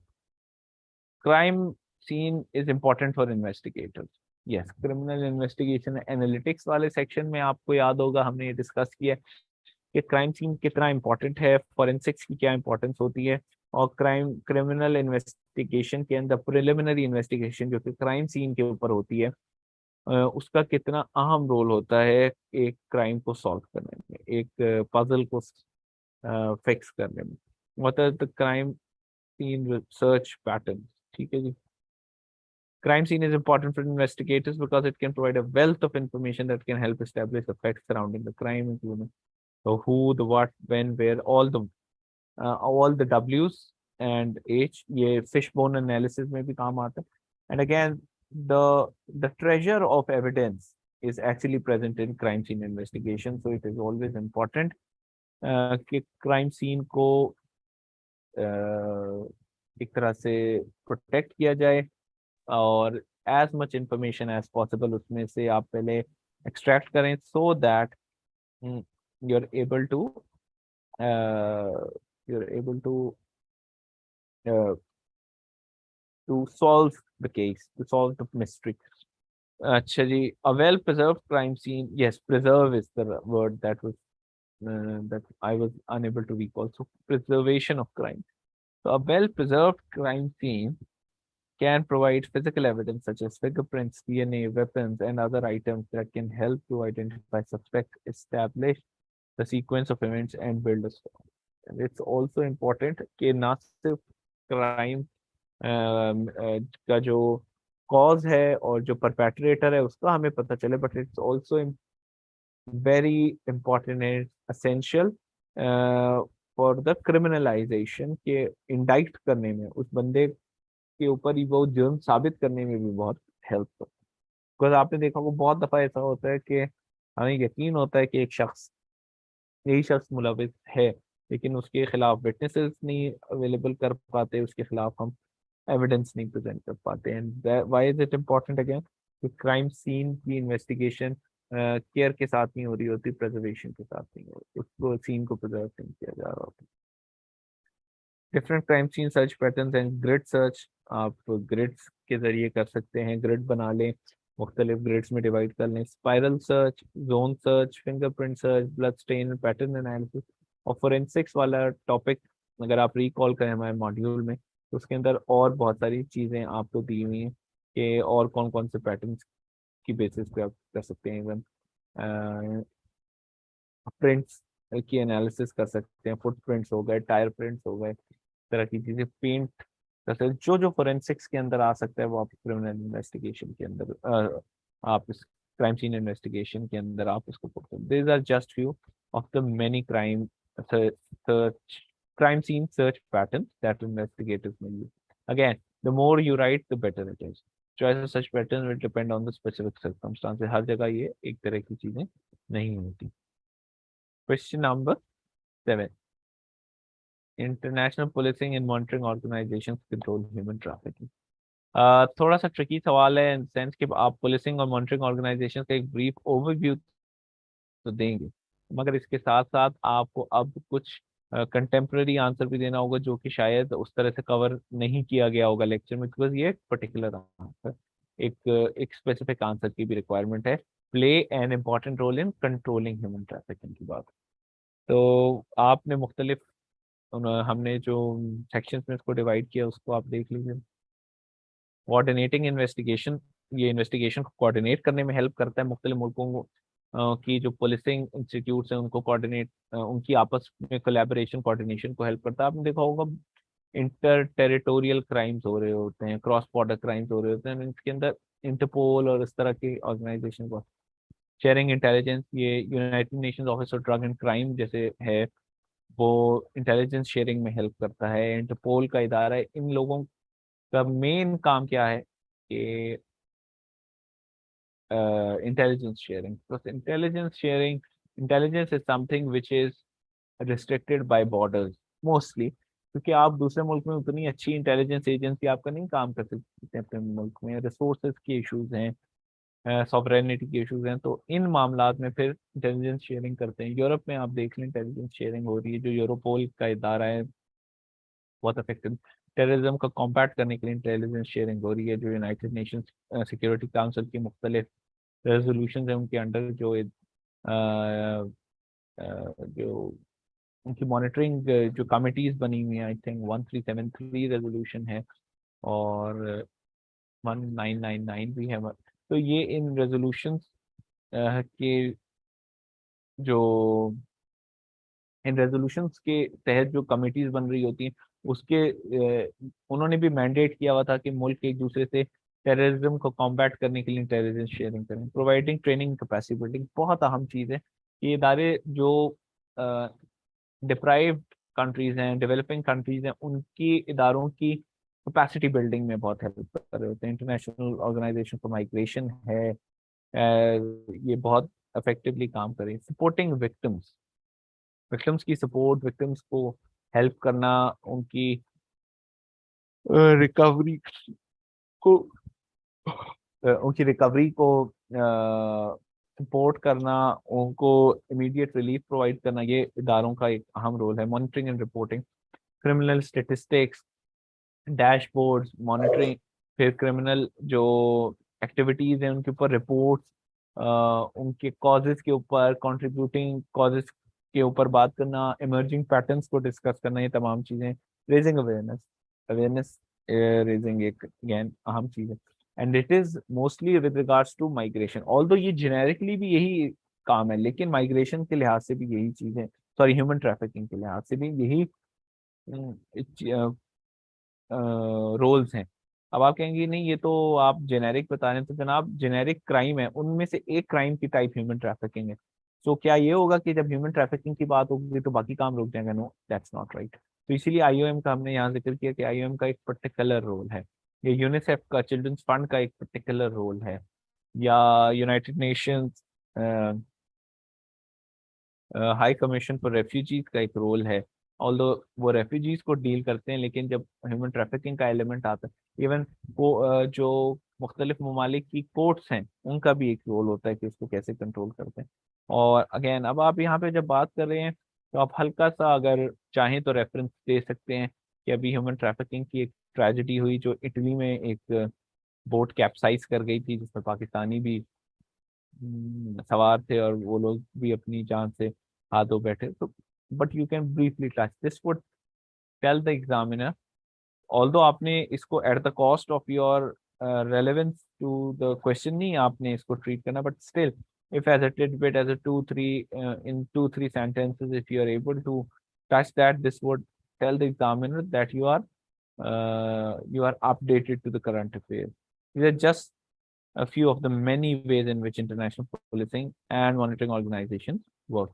crime scene is important for investigators. Yes, criminal investigation analytics वाले सेक्शन में आपको याद होगा हमने ये डिस्कस किया कि क्राइम सीन कितना इंपॉर्टेंट है, फॉरेंसिक्स की क्या इंपॉर्टेंस होती है, और क्रिमिनल इन्वेस्टिगेशन के अंदर प्रिलिमिनरी इन्वेस्टिगेशन जो कि क्राइम सीन के ऊपर होती है, उसका कितना अहम रोल होता है एक क्राइम को सॉल्व करने में, एक पजल को फिक्स करने में। What are the crime scene research pattern? ठीक है जी। Crime scene is important for investigators because it can provide a wealth of information that can help establish the facts surrounding the crime, including the who, the what, when, where, all the W's and H. ये fishbone analysis में भी काम आता है. And again, the treasure of evidence is actually present in crime scene investigation. So it is always important कि crime scene को एक तरह से प्रोटेक्ट किया जाए, और as much information as possible उसमें से आप पहले एक्सट्रैक्ट करें, so that you are able to you are able to solve the case, to solve the mystery. अच्छा जी, a well preserved crime scene, yes, preserve is the word that I was unable to recall. So preservation of crime. So a well preserved crime scene can provide physical evidence such as fingerprints, DNA, weapons, and other items that can help to identify suspects, establish the sequence of events, and build a story. And it's also important कि ना सिर्फ क्राइम का जो कॉज है और जो परपेट्रेटर है उसका हमें पता चले, but it's also very important and essential for the criminalisation के इंडाइक्ट करने में, उस बंदे के ऊपर ही वो जुर्म साबित करने में भी बहुत हेल्प करता है। बिकॉज आपने देखा वो बहुत दफा ऐसा होता है कि हमें यकीन होता है कि एक शख्स, यही शख्स मुलविस है, लेकिन उसके खिलाफ विटनेसेस नहीं अवेलेबल कर पाते, उसके खिलाफ हम एविडेंस नहीं प्रेजेंट कर पाते। And why is it important again? कि क्राइम सीन की इन्वेस्टिगेशन केयर के साथ नहीं हो रही होती, प्रिजर्वेशन के साथ नहीं हो रही, उसको सीन को प्रिजर्व नहीं किया जा रहा होता। Different crime scene search patterns and grid search, आप ग्रिड्स के जरिए कर सकते हैं, ग्रिड बना लें, मुख्तलिफ ग्रिड्स में डिवाइड कर लें, spiral search, zone search, fingerprint search, blood stain pattern analysis. और फोरेंसिक्स वाला टॉपिक अगर आप रिकॉल करें हमारे मॉड्यूल में, तो उसके अंदर और बहुत सारी चीज़ें आपको दी हुई हैं कि और कौन कौन से पैटर्न्स की बेसिस पे आप कर सकते हैं। इवन प्रिंट्स की एनालिसिस कर सकते हैं, फुटप्रिंट्स हो गए, टायर प्रिंट्स हो गए, तरह की चीजें, पेंट कर सकते हैं। जो जो फोरेंसिक्स के अंदर आ सकता है वो आप क्रिमिनल इन्वेस्टिगेशन के अंदर आप इस क्राइम सीन इन्वेस्टिगेशन के अंदर आप उसको पुट करें। These are just few of the many search crime scene search patterns that investigators may use. Again, The more you write, the better it is. Choice of such patterns will depend on the specific circumstances. हर जगह ये एक तरह की चीजें नहीं होती. Question number 7. International policing and monitoring organizations control human trafficking. थोड़ा सा ट्रिकी सवाल है इन सेंस कि आप पुलिसिंग और मॉनिटरिंग ऑर्गेनाइजेशन का एक ब्रीफ ओवरव्यू तो देंगे, मगर इसके साथ साथ आपको अब कुछ कंटेम्प्रेरी आंसर भी देना होगा जो कि शायद उस तरह से कवर नहीं किया गया होगा लेक्चर में, बिकॉज ये एक पर्टिकुलर आंसर, एक स्पेसिफिक आंसर की भी रिक्वायरमेंट है. Play an important role in controlling human trafficking की बात. तो आपने मुख्तलिफ हमने जो सेक्शंस में इसको डिवाइड किया उसको आप देख लीजिए. कोऑर्डिनेटिंग इन्वेस्टिगेशन, ये इन्वेस्टिगेशन को कोऑर्डिनेट करने में हेल्प करता है. मुख्तलिफ मुल्कों को की जो पुलिसिंग इंस्टीट्यूट्स हैं उनको कोऑर्डिनेट, उनकी आपस में कोलैबोरेशन कोऑर्डिनेशन को हेल्प करता है. आपने देखा होगा इंटर टेरिटोरियल क्राइम्स हो रहे होते हैं, क्रॉस बॉर्डर क्राइम्स हो रहे होते हैं, इसके अंदर इंटरपोल और इस तरह की ऑर्गेनाइजेशन को शेयरिंग इंटेलिजेंस, ये United Nations office of drug and crime जैसे है, वो इंटेलिजेंस शेयरिंग में हेल्प करता है. इंटरपोल का इदारा है. इन लोगों का मेन काम क्या है कि intelligence sharing. Because intelligence is something which is restricted by borders mostly, क्योंकि आप दूसरे मुल्क में उतनी अच्छी इंटेलिजेंस एजेंसी आपका नहीं काम कर सकते अपने मुल्क में. रिसोर्सेज के इश्यूज हैं, सॉवरेनिटी के इश्यूज हैं, तो इन मामलात में फिर इंटेलिजेंस शेयरिंग करते हैं. यूरोप में आप देख लें इंटेलिजेंस शेयरिंग हो रही है. जो यूरोपोल का इदारा है बहुत इफेक्टिव टेररिज्म का कॉम्बैट करने के लिए इंटेलिजेंस शेयरिंग हो रही है. जो यूनाइटेड नेशंस सिक्योरिटी काउंसिल की मुख्तलिफ रेजोल्यूशन है उनके अंडर जो उनकी मॉनिटरिंग जो कमिटीज बनी हुई हैं, आई थिंक 1373 रेजोल्यूशन है और 1999 भी है. तो ये इन रेजोल्यूशन के जो इन रेजोल्यूशंस के तहत जो कमिटीज बन रही होती हैं उसके उन्होंने भी मैंडेट किया हुआ था कि मुल्क एक दूसरे से टेररिज्म को कॉम्बैट करने के लिए इंटेलिजेंस शेयरिंग करें. प्रोवाइडिंग ट्रेनिंग कैपेसिटी बिल्डिंग बहुत अहम चीज़ है. ये इदारे जो डिप्राइव्ड कंट्रीज हैं, डेवलपिंग कंट्रीज हैं, उनकी इदारों की कैपेसिटी बिल्डिंग में बहुत हेल्प कर रहे होते हैं. इंटरनेशनल ऑर्गेनाइजेशन फॉर माइग्रेशन है, ये बहुत इफेक्टिवली काम करें. सपोर्टिंग विक्टिम्स, विक्टिम्स की सपोर्ट, विक्टिम्स को हेल्प करना, उनकी रिकवरी को उनकी रिकवरी को सपोर्ट करना, उनको इमीडिएट रिलीफ प्रोवाइड करना, ये इदारों का एक अहम रोल है. Monitoring and reporting, criminal statistics, dashboards, monitoring, फिर क्रिमिनल जो एक्टिविटीज हैं उनके ऊपर रिपोर्ट्स, उनके कॉजेज के ऊपर, कंट्रीब्यूटिंग कॉजेज के ऊपर बात करना, इमर्जिंग पैटर्न्स को डिस्कस करना, ये तमाम चीजें. रेजिंग अवेयरनेस, अवेयरनेस रेजिंग एक अगेन अहम चीज है. And it is mostly with regards to migration, although ये जेनेरिकली भी यही काम है, लेकिन माइग्रेशन के लिहाज से भी यही चीज है, सॉरी ह्यूमन ट्रैफिकिंग के लिहाज से भी यही रोल्स हैं. अब आप कहेंगे नहीं ये तो आप जेनेरिक बता रहे हैं, तो जनाब जेनेरिक क्राइम है, उनमें से एक क्राइम की टाइप ह्यूमन ट्रैफिकिंग है. तो क्या ये होगा कि जब ह्यूमन ट्रैफिकिंग की बात होगी तो बाकी काम रुक जाएंगे? No, that's not right. तो इसीलिए आईओएम का हमने यहाँ जिक्र किया कि आईओएम का एक पर्टिकुलर रोल है, ये यूनिसेफ का चिल्ड्रंस फंड का एक पर्टिकुलर रोल है, या United Nations high commission for refugees का एक रोल है. ऑल्दो वो रेफ्यूजीज को डील करते हैं, लेकिन जब ह्यूमन ट्रैफिकिंग का एलिमेंट आता है, इवन वो जो मुख्तलिफ ममालिक की कोर्ट्स हैं उनका भी एक रोल होता है कि उसको कैसे कंट्रोल करते हैं. और अगेन अब आप यहाँ पे जब बात कर रहे हैं तो आप हल्का सा अगर चाहें तो रेफरेंस दे सकते हैं कि अभी ह्यूमन ट्रैफिकिंग की एक ट्रेजिडी हुई जो इटली में एक बोट कैप्साइज कर गई थी जिसमें पाकिस्तानी भी सवार थे और वो लोग भी अपनी जान से हाथ धो बैठे. तो but you can briefly touch this would tell the examiner, although आपने इसको at the cost of your relevance to the question नहीं आपने इसको ट्रीट करना, but still if as a tidbit, as a 2-3 in 2-3 sentences, if you are able to touch that, this would tell the examiner that you are updated to the current affairs. These are just a few of the many ways in which international policing and monitoring organizations work.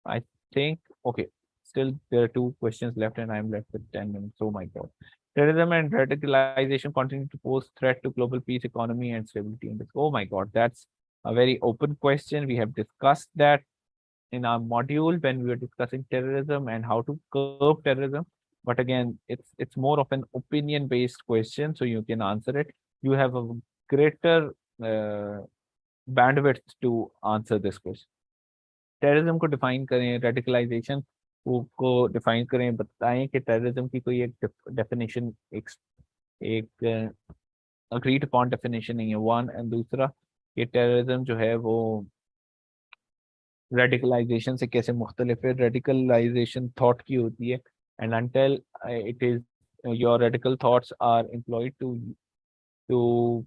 I think, okay, still there are 2 questions left and I'm left with 10 minutes. Oh my God. Terrorism and radicalization continue to pose threat to global peace, economy, and stability. Oh my God, that's a very open question. We have discussed that in our module when we were discussing terrorism and how to curb terrorism. But again, it's more of an opinion-based question, so you can answer it. You have a greater bandwidth to answer this question. Terrorism को डिफाइन करें, रेडिकलाइजेशन को डिफाइन करें, बताएं कि टेररिज्म की कोई एक डेफिनेशन एक अग्रीड अपॉन डेफिनेशन नहीं है वन, एंड दूसरा कि टेररिज्म जो है वो रेडिकलाइजेशन से कैसे मुख्तलिफ है. रेडिकलाइजेशन थॉट की होती है, and until it is your radical thoughts are employed to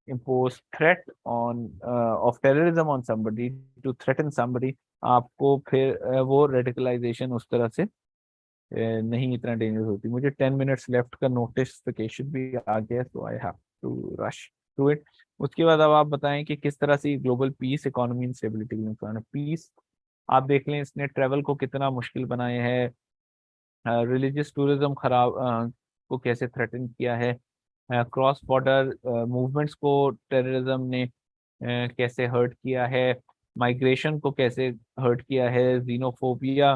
impose threat on of terrorism on somebody, to threaten somebody, आपको फिर वो रेडिकलाइजेशन उस तरह से नहीं इतना डेंजरस होती. मुझे 10 मिनट्स लेफ्ट का नोटिफिकेशन भी आ गया, so I have to rush to it. उसके बाद अब आप बताएं कि किस तरह से global peace, economy and stability को नुकसान है. पीस आप देख लें, इसने ट्रेवल को कितना मुश्किल बनाया है, रिलीजियस टूरिज्म खराब को कैसे थ्रेटन किया है, क्रॉस बॉर्डर मूवमेंट्स को टेररिज्म ने कैसे हर्ट किया है, माइग्रेशन को कैसे हर्ट किया है, जीनोफोबिया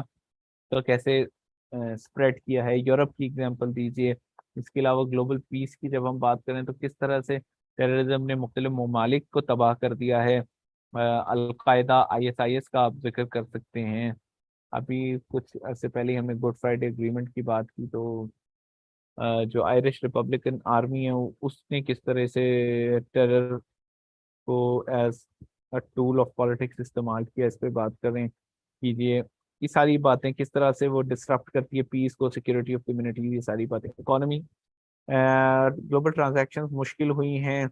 तो कैसे स्प्रेड किया है. यूरोप की एग्जांपल दीजिए. इसके अलावा ग्लोबल पीस की जब हम बात करें तो किस तरह से टेररिज्म ने मुख्तलिफ ममालिक को तबाह कर दिया है. अलकायदा, ISIS का आप जिक्र कर सकते हैं. अभी कुछ अर्से पहले हमने गुड फ्राइडे एग्रीमेंट की बात की, तो जो आयरिश रिपब्लिकन आर्मी है उसने किस तरह से टेरर को as a tool of politics इस्तेमाल किया. इस पे बात करें कीजिए. ये सारी बातें किस तरह से वो डिस्टरप्ट करती है पीस को, सिक्योरिटी ऑफ कम्युनिटी, ये सारी बातें. इकोनॉमी, ग्लोबल ट्रांजैक्शंस मुश्किल हुई हैं.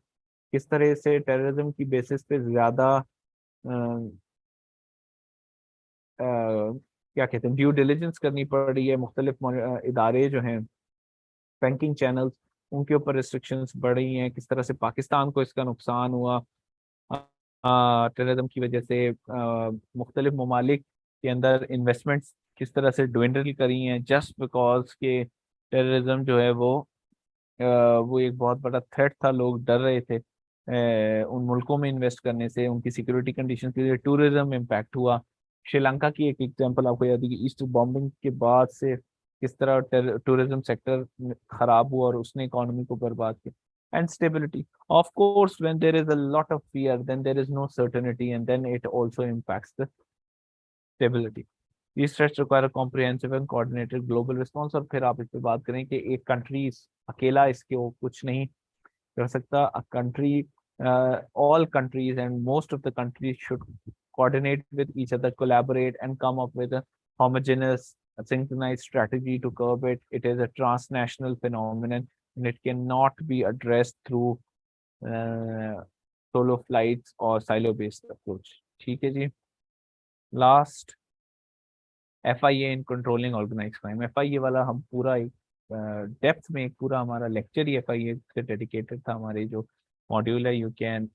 किस तरह से टेररिज्म की बेसिस पे ज़्यादा क्या कहते हैं ड्यू डिलिजेंस करनी पड़ रही है. मुख्तलिफ इदारे जो हैं, बैंकिंग चैनल्स, उनके ऊपर रिस्ट्रिक्शंस बढ़ रही हैं. किस तरह से पाकिस्तान को इसका नुकसान हुआ टेररिज्म की वजह से. मुख्तलिफ ममालिक के अंदर इन्वेस्टमेंट्स किस तरह से ड्विंडल करी हैं जस्ट बिकॉज के टेररिज्म जो है वो एक बहुत बड़ा थ्रेट था. लोग डर रहे थे उन मुल्कों में इन्वेस्ट करने से, उनकी सिक्योरिटी कंडीशन के लिए. टूरिज्म इम्पैक्ट हुआ. श्रीलंका की एक एग्जांपल आपको याद है कि ईस्ट बॉम्बिंग के बाद से किस तरह टूरिज्म सेक्टर खराब हुआ और उसने इकोनॉमी को बर्बाद किया. And stability, of course when there is a lot of fear then there is no certainty and then it also impacts the stability. These threats require a comprehensive and coordinated global response. और फिर आप इस पे बात करें कि एक कंट्री अकेला इसके वो कुछ नहीं कर सकता. A country, all countries and most of the countries should coordinate with each other, collaborate, and come up with a homogeneous, synchronized strategy to curb it. It is a transnational phenomenon, and it cannot be addressed through solo flights or silo-based approach. ठीक है जी. Last, FIA in controlling organized crime. FIA वाला हम पूरा एक डेप्थ में एक पूरा हमारा लेक्चर ही FIA से डेडिकेटेड था. हमारे जो मॉड्यूल है, you can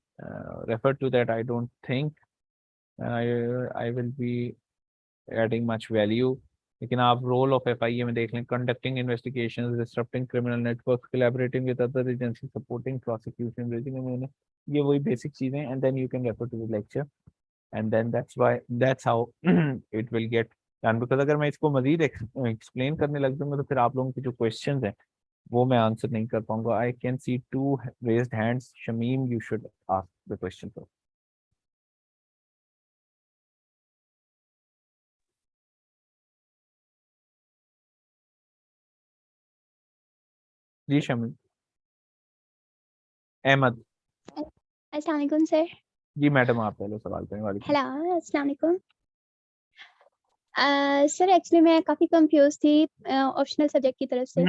refer to that. I don't think I will be adding much value. लेकिन आप रोल ऑफ FIA में देख लें: conducting investigations, disrupting criminal network, collaborating with other agency, supporting prosecution, raising. ये वही बेसिक चीजें, and then you can refer to the lecture, and then that's how it will get done. Because अगर मैं इसको मजीद एक्सप्लेन करने लग जाऊंगा तो फिर आप लोगों के जो क्वेश्चंस हैं वो मैं आंसर नहीं कर पाऊंगा. I can see 2 raised hands. Shamim, you should ask the question first. जी शमीम. अहमद. अस्सलाम वालेकुम सर. जी मैडम, आप पहले सवाल करें. वालेकुम. हेलो, अस्सलाम वालेकुम. सर एक्चुअली मैं काफ़ी कंफ्यूज थी ऑप्शनल सब्जेक्ट की तरफ से.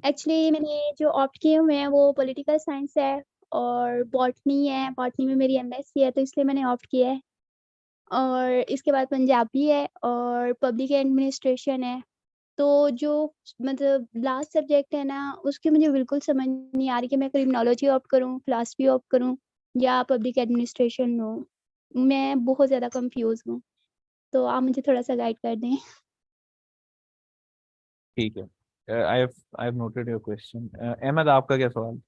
एक्चुअली मैंने जो ऑप्ट किए हुए हैं वो पॉलिटिकल साइंस है और बॉटनी है. बॉटनी में मेरी MSc है, तो इसलिए मैंने ऑप्ट किया है. और इसके बाद पंजाबी है और पब्लिक एडमिनिस्ट्रेशन है. तो जो मतलब लास्ट सब्जेक्ट है ना, उसकी मुझे बिल्कुल समझ नहीं आ रही कि मैं क्रिमिनोलॉजी ऑप्ट करूँ, फिलासफी ऑप्ट करूँ या पब्लिक एडमिनिस्ट्रेशन लूँ. मैं बहुत ज़्यादा कंफ्यूज हूँ, तो आप मुझे थोड़ा सा गाइड कर दें. ठीक है. I have noted your question. Ahmad, आपका क्या सवाल?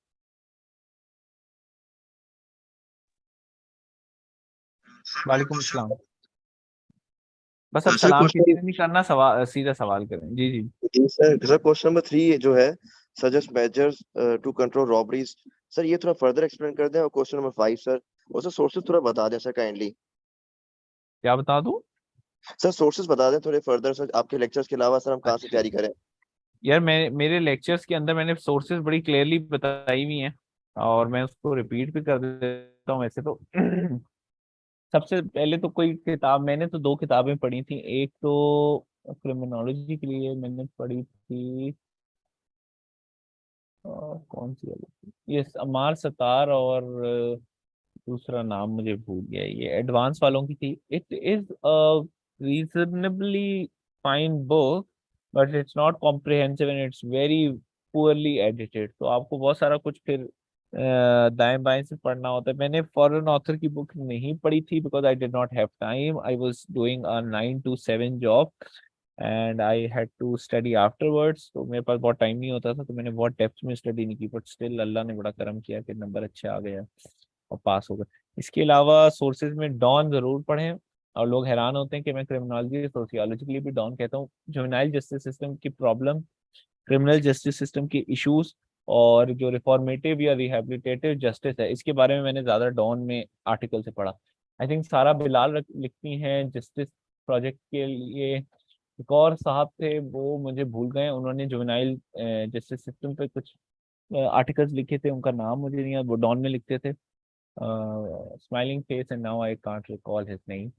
वालेकुम अस्सलाम। बस अब सर सलाम किसी क्वेश्चन ने नहीं करना, सवाल सीधा सवाल करें। जी जी। जी सर क्वेश्चन नंबर 3 जो है suggest measures to control robberies, sir ये थोड़ा फर्दर एक्सप्लेन कर दें। और क्वेश्चन नंबर 5 सर, और सर सोर्सेज थोड़ा बता दें सर काइंडली। क्या बता दूं? सर सोर्सेज बता दें थोड़े फर्दर सर, आपके लेक्चर्स के अलावा सर हम कहाँ से अच्छा तैयारी करें। यार, मैं मेरे लेक्चर्स के अंदर मैंने सोर्सेज बड़ी क्लियरली बताई हुई हैं, और मैं उसको रिपीट भी कर देता हूँ वैसे तो। सबसे पहले तो कोई किताब, मैंने तो 2 किताबें पढ़ी थी। एक तो क्रिमिनोलॉजी के लिए मैंने पढ़ी थी, कौन सी वाली, ये अमार सतार, और दूसरा नाम मुझे भूल गया, ये एडवांस वालों की थी। It is a reasonably fine book, but it's not comprehensive and it's very poorly edited. तो आपको बहुत सारा कुछ फिर दाएं बाएं से पढ़ना होता है। मैंने फॉरेन ऑथर की बुक नहीं पढ़ी थी because I did not have time. I was doing a 9 to 7 job and I had to study afterwards. तो मेरे पास बहुत टाइम नहीं होता था, तो मैंने बहुत डेप्थ में स्टडी नहीं की, बट स्टिल अल्लाह ने बड़ा करम किया कि नंबर अच्छे आ गया और पास हो गए। इसके अलावा सोर्सेज में डॉन जरूर पढ़ें। और लोग हैरान होते हैं कि मैं क्रिमिनोलॉजी सोशियोलॉजी के लिए भी डॉन कहता हूँ। जुवेनाइल जस्टिस सिस्टम की प्रॉब्लम, क्रिमिनल जस्टिस सिस्टम के इश्यूज, और जो रिफॉर्मेटिव या रिहेबिलिटेटिव जस्टिस है, इसके बारे में मैंने ज्यादा डॉन में आर्टिकल से पढ़ा। आई थिंक सारा बिलाल लिखती हैं जस्टिस प्रोजेक्ट के लिए। एक और साहब थे, वो मुझे भूल गए, उन्होंने जुवेनाइल जस्टिस सिस्टम पे कुछ आर्टिकल्स लिखे थे, उनका नाम मुझे नहीं याद, वो डॉन में लिखते थे। Smiling face and now I can't recall his name.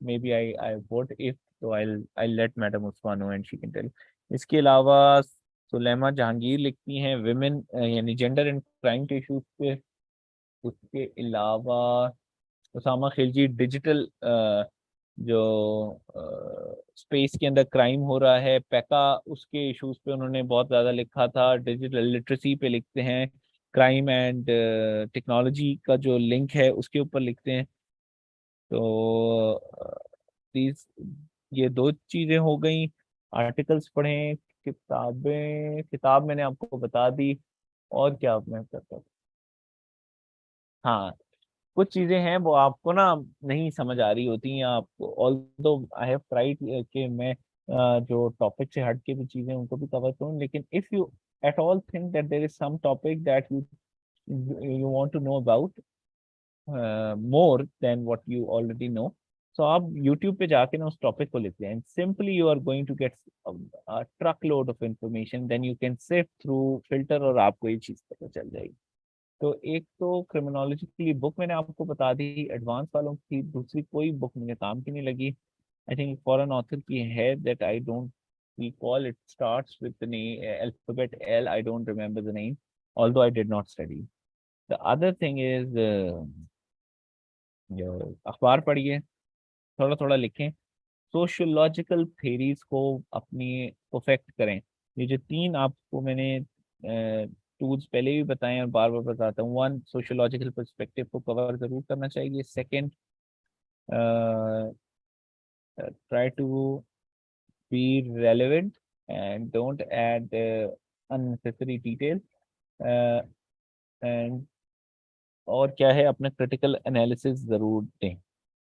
maybe I would if, so I'll let Madam Usman know and she can tell. इसके अलावा सुलेमा जहांगीर लिखती हैं विमेन यानी जेंडर एंड क्राइम के इशूज पे। उसके अलावा उसामा खिलजी डिजिटल जो स्पेस के अंदर क्राइम हो रहा है, पैका, उसके इश्यूज पे उन्होंने बहुत ज़्यादा लिखा था। डिजिटल लिटरेसी पे लिखते हैं, क्राइम एंड टेक्नोलॉजी का जो लिंक है उसके ऊपर लिखते हैं। तो प्लीज, ये 2 चीजें हो गई। आर्टिकल्स पढ़ें, किताबें, किताब मैंने आपको बता दी। और क्या मैं करता हूँ, हाँ, कुछ चीजें हैं वो आपको ना नहीं समझ आ रही होती हैं आपको। ऑल्दो आई हैव ट्राइड कि मैं जो टॉपिक से हट के भी चीजें उनको भी कवर करूँ, लेकिन if you at all think that there is some topic that you want to know about more than what you already know, so आप यूट्यूब पे जाके ना उस टॉपिक को लिखते हैं, simply you are going to get truck load of information, then you can sift through filter और आपको ये चीज पता चल जाएगी। तो एक तो क्रिमिनोलॉजी के लिए बुक मैंने आपको बता दी, एडवांस वालों की दूसरी कोई बुक मुझे काम की नहीं लगी। आई थिंक फॉरेन ऑथर की है, that I don't recall, it starts with the name alphabet L, I don't remember the name, although I did not study. The other thing is अखबार पढ़िए, थोड़ा थोड़ा लिखें, सोशियोलॉजिकल थेरीज को अपनी परफेक्ट करें। ये जो 3 आपको मैंने टूल्स पहले भी बताए और बार बार बताता हूँ। 1, सोशियोलॉजिकल पर्सपेक्टिव को कवर जरूर करना चाहिए। 2nd, try to be relevant and don't add unnecessary detail. And और क्या है, अपना क्रिटिकल एनालिसिस जरूर दें।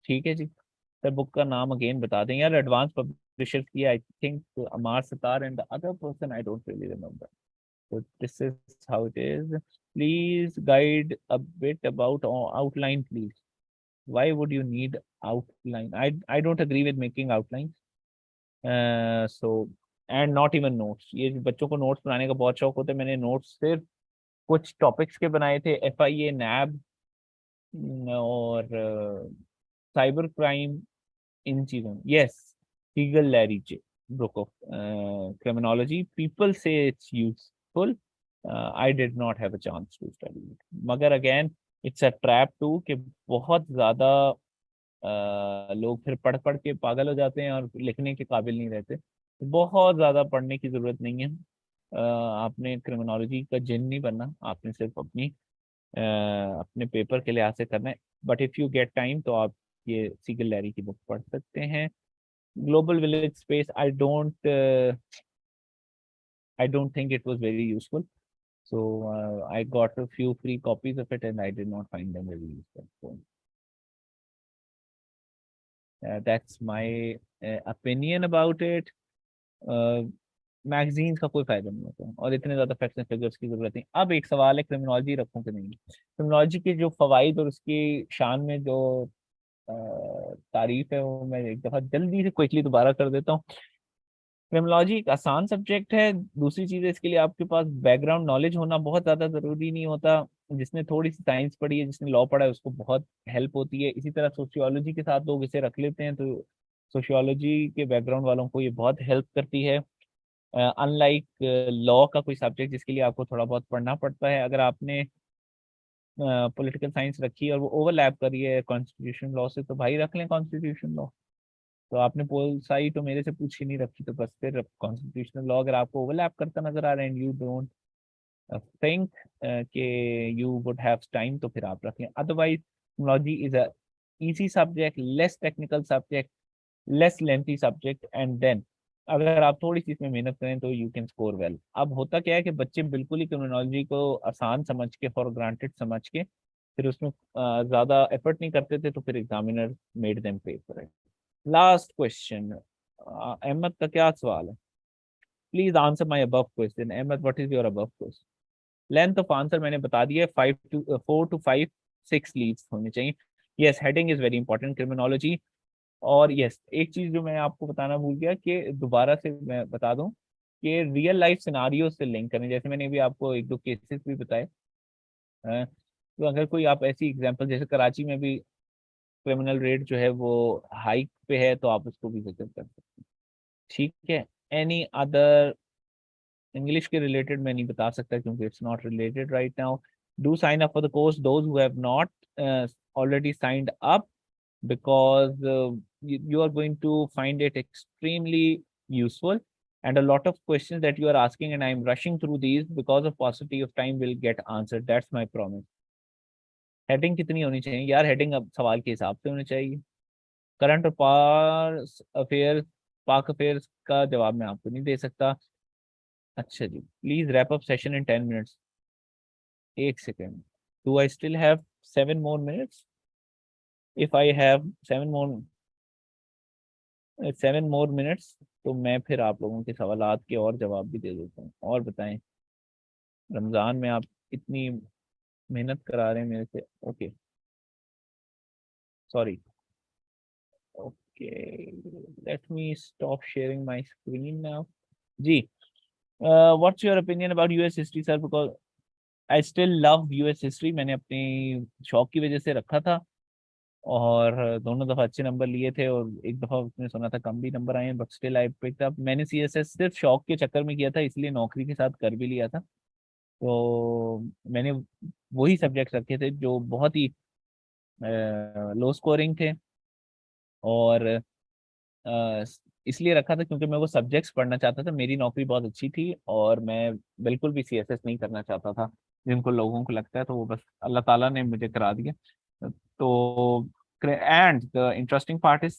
ठीक है जी। सर बुक का नाम अगेन बता दें यार, एडवांस पब्लिशर्स की, I think Ammar Sattar and the other person I don't really remember. So this is how it is. Please guide a bit about outline, please. Why would you need outline? I don't agree with making outlines. So and not even notes. ये बच्चों को नोट्स बनाने का बहुत शौक होता है। मैंने नोट्स सिर्फ कुछ टॉपिक्स के बनाए थे, FIA, NAB और साइबर क्राइम, इन चीजों। Yes, legal Larry's book of criminology, people say it's useful. I did not have a chance to study it, मगर again it's a trap too कि बहुत ज्यादा लोग फिर पढ़ पढ़ के पागल हो जाते हैं और लिखने के काबिल नहीं रहते। बहुत ज्यादा पढ़ने की जरूरत नहीं है। आपने क्रिमिनोलॉजी का जिन नहीं बनना, आपने सिर्फ अपने पेपर के लिहाज से करना है। But if you get time तो आप ये सीगल लैरी की बुक पढ़ सकते हैं। Global village space, I don't I don't think it was very useful. So I got a few free copies of it and I did not find them very useful. So that's my opinion about it. Magazines का कोई फायदा नहीं होता और इतने ज्यादा फैक्ट्स एंड फिगर्स की जरूरत नहीं। अब एक सवाल है, क्रिमिनोलॉजी रखूं कि नहीं? क्रिमिनोलॉजी के जो फवाइद और उसकी शान में जो तारीफ है वो मैं एक दफा जल्दी से क्विकली दोबारा कर देता हूँ। क्रिमिनोलॉजी एक आसान सब्जेक्ट है। दूसरी चीज है, इसके लिए आपके पास बैकग्राउंड नॉलेज होना बहुत ज्यादा जरूरी नहीं होता। जिसने थोड़ी सी साइंस पढ़ी है, जिसने लॉ पढ़ा है, उसको बहुत हेल्प होती है। इसी तरह सोशियोलॉजी के साथ लोग इसे रख लेते हैं, तो सोशियोलॉजी के बैकग्राउंड वालों को ये बहुत हेल्प करती है। अनलाइक लॉ का कोई सब्जेक्ट जिसके लिए आपको थोड़ा बहुत पढ़ना पड़ता है। अगर आपने पॉलिटिकल साइंस रखी है और वो ओवरलैप करी है कॉन्स्टिट्यूशन लॉ से, तो भाई रख लें कॉन्स्टिट्यूशन लॉ। तो आपने पोल साई तो मेरे से पूछ ही नहीं रखी, तो बस फिर कॉन्स्टिट्यूशनल लॉ अगर आपको ओवरलैप करता नजर आ रहा है एंड यू डोंट थिंक कि यू वुड हैव टाइम, तो फिर आप रखें। Otherwise technology is a easy subject, less technical subject, less lengthy subject, and then अगर आप थोड़ी सी इसमें मेहनत करें तो यू कैन स्कोर वेल। अब होता क्या है कि बच्चे बिल्कुल ही क्रिमिनोलॉजी को आसान समझ के, फॉर ग्रांटेड समझ के, फिर उसमें ज्यादा एफर्ट नहीं करते थे, तो फिर examiner made them pay for it. Last question, Ahmed का क्या सवाल है? Please answer my above question. Ahmed, what is your above question? Length of answer मैंने बता दिया है, 4 to 5 6 लीव्स होनी चाहिए। Yes, heading is very important criminology. और यस, एक चीज जो मैं आपको बताना भूल गया कि दोबारा से मैं बता दूं कि रियल लाइफ सिनारियो से लिंक करें। जैसे मैंने अभी आपको एक दो केसेस भी बताए, तो अगर कोई आप ऐसी एग्जांपल, जैसे कराची में भी क्रिमिनल रेट जो है वो हाइक पे है, तो आप उसको भी जिक्र कर सकते हैं। ठीक है। एनी अदर इंग्लिश के रिलेटेड मैं नहीं बता सकता क्योंकि it's not related right now. Do sign up for the course those who have not already signed up, because you are going to find it extremely useful, and a lot of questions that you are asking and I am rushing through these because of paucity of time will get answered. That's my promise. Heading कितनी होनी चाहिए यार? हेडिंग अब सवाल के हिसाब से होनी चाहिए। करंट और पाक अफेयर्स का जवाब मैं आपको नहीं दे सकता। अच्छा जी, please wrap up session in 10 minutes. एक second, do I still have 7 more minutes? If I have 7 more minutes, तो मैं फिर आप लोगों के सवालात के और जवाब भी दे देता हूँ। और बताएं, रमज़ान में आप इतनी मेहनत करा रहे हैं मेरे से। Okay, sorry. Okay, let me stop sharing my screen now. जी, what's your opinion about US history sir? Because I still love US history. मैंने अपनी शौक की वजह से रखा था और दोनों दफा अच्छे नंबर लिए थे, और एक दफा उसने सुना था कम भी नंबर आए हैं, but still I picked up. मैंने सीएसएस सिर्फ शौक के चक्कर में किया था, इसलिए नौकरी के साथ कर भी लिया था। तो मैंने वही सब्जेक्ट रखे थे जो बहुत ही लो स्कोरिंग थे, और अ, इसलिए रखा था क्योंकि मैं वो सब्जेक्ट्स पढ़ना चाहता था। मेरी नौकरी बहुत अच्छी थी और मैं बिल्कुल भी सीएसएस नहीं करना चाहता था, जिनको लोगों को लगता है। तो वो बस अल्लाह ताला ने मुझे करा दिया। तो and the interesting part is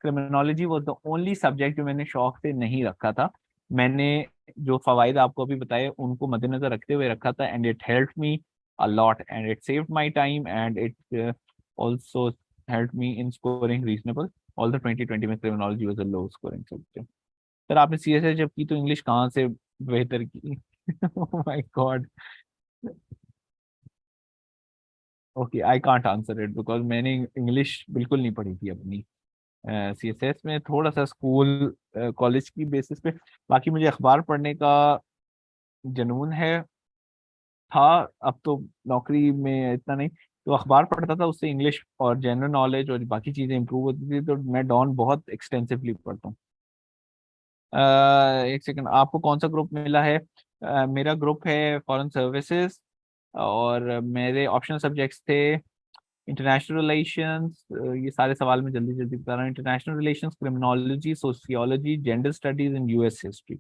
criminology was the only subject जो मैंने शौक से नहीं रखा था। मैंने जो फवाइद आपको अभी बताए उनको मद्देनजर रखते हुए रखा था, and it helped me a lot and it saved my time and it also helped me in scoring reasonable. All the 2020 में criminology was a low scoring subject. Sir आपने सीएसएस जब की तो इंग्लिश कहाँ से बेहतर की? Oh my God. Okay, I can't answer it because मैंने इंग्लिश बिल्कुल नहीं पढ़ी थी अपनी सीएसएस में। थोड़ा सा स्कूल कॉलेज की बेसिस पे। बाकी मुझे अखबार पढ़ने का जुनून है, था। अब तो नौकरी में इतना नहीं, तो अखबार पढ़ता था, उससे इंग्लिश और जनरल नॉलेज और बाकी चीज़ें इंप्रूव होती थी। तो मैं डॉन बहुत एक्सटेंसिवली पढ़ता हूँ। एक सेकंड, आपको कौन सा ग्रुप मिला है? मेरा ग्रुप है फॉरेन सर्विसेज, और मेरे ऑप्शनल सब्जेक्ट्स थे इंटरनेशनल रिलेशंस। ये सारे सवाल मैं जल्दी जल्दी बता रहा हूँ। International relations, criminology, sociology, gender studies and US history.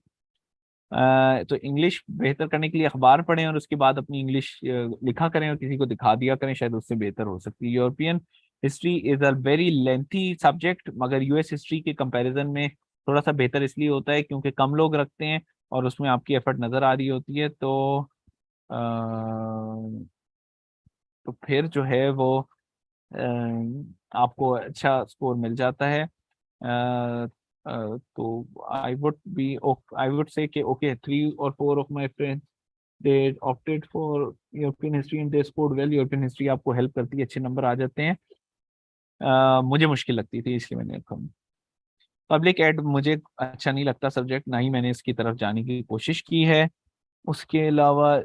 तो इंग्लिश बेहतर करने के लिए अखबार पढ़ें और उसके बाद अपनी इंग्लिश लिखा करें और किसी को दिखा दिया करें, शायद उससे बेहतर हो सकती है। European history is a very lengthy subject, मगर यूएस हिस्ट्री के कंपैरिजन में थोड़ा सा बेहतर इसलिए होता है क्योंकि कम लोग रखते हैं, और उसमें आपकी एफर्ट नज़र आ रही होती है, तो फिर जो है वो आपको अच्छा स्कोर मिल जाता है। तो आई वुड से कि okay 3 or 4 of my friends they opted for European history and they scored well. European history आपको हेल्प करती है, अच्छे नंबर आ जाते हैं। मुझे मुश्किल लगती थी, इसलिए मैंने कहा पब्लिक एड मुझे अच्छा नहीं लगता सब्जेक्ट, ना ही मैंने इसकी तरफ जाने की कोशिश की है। उसके अलावा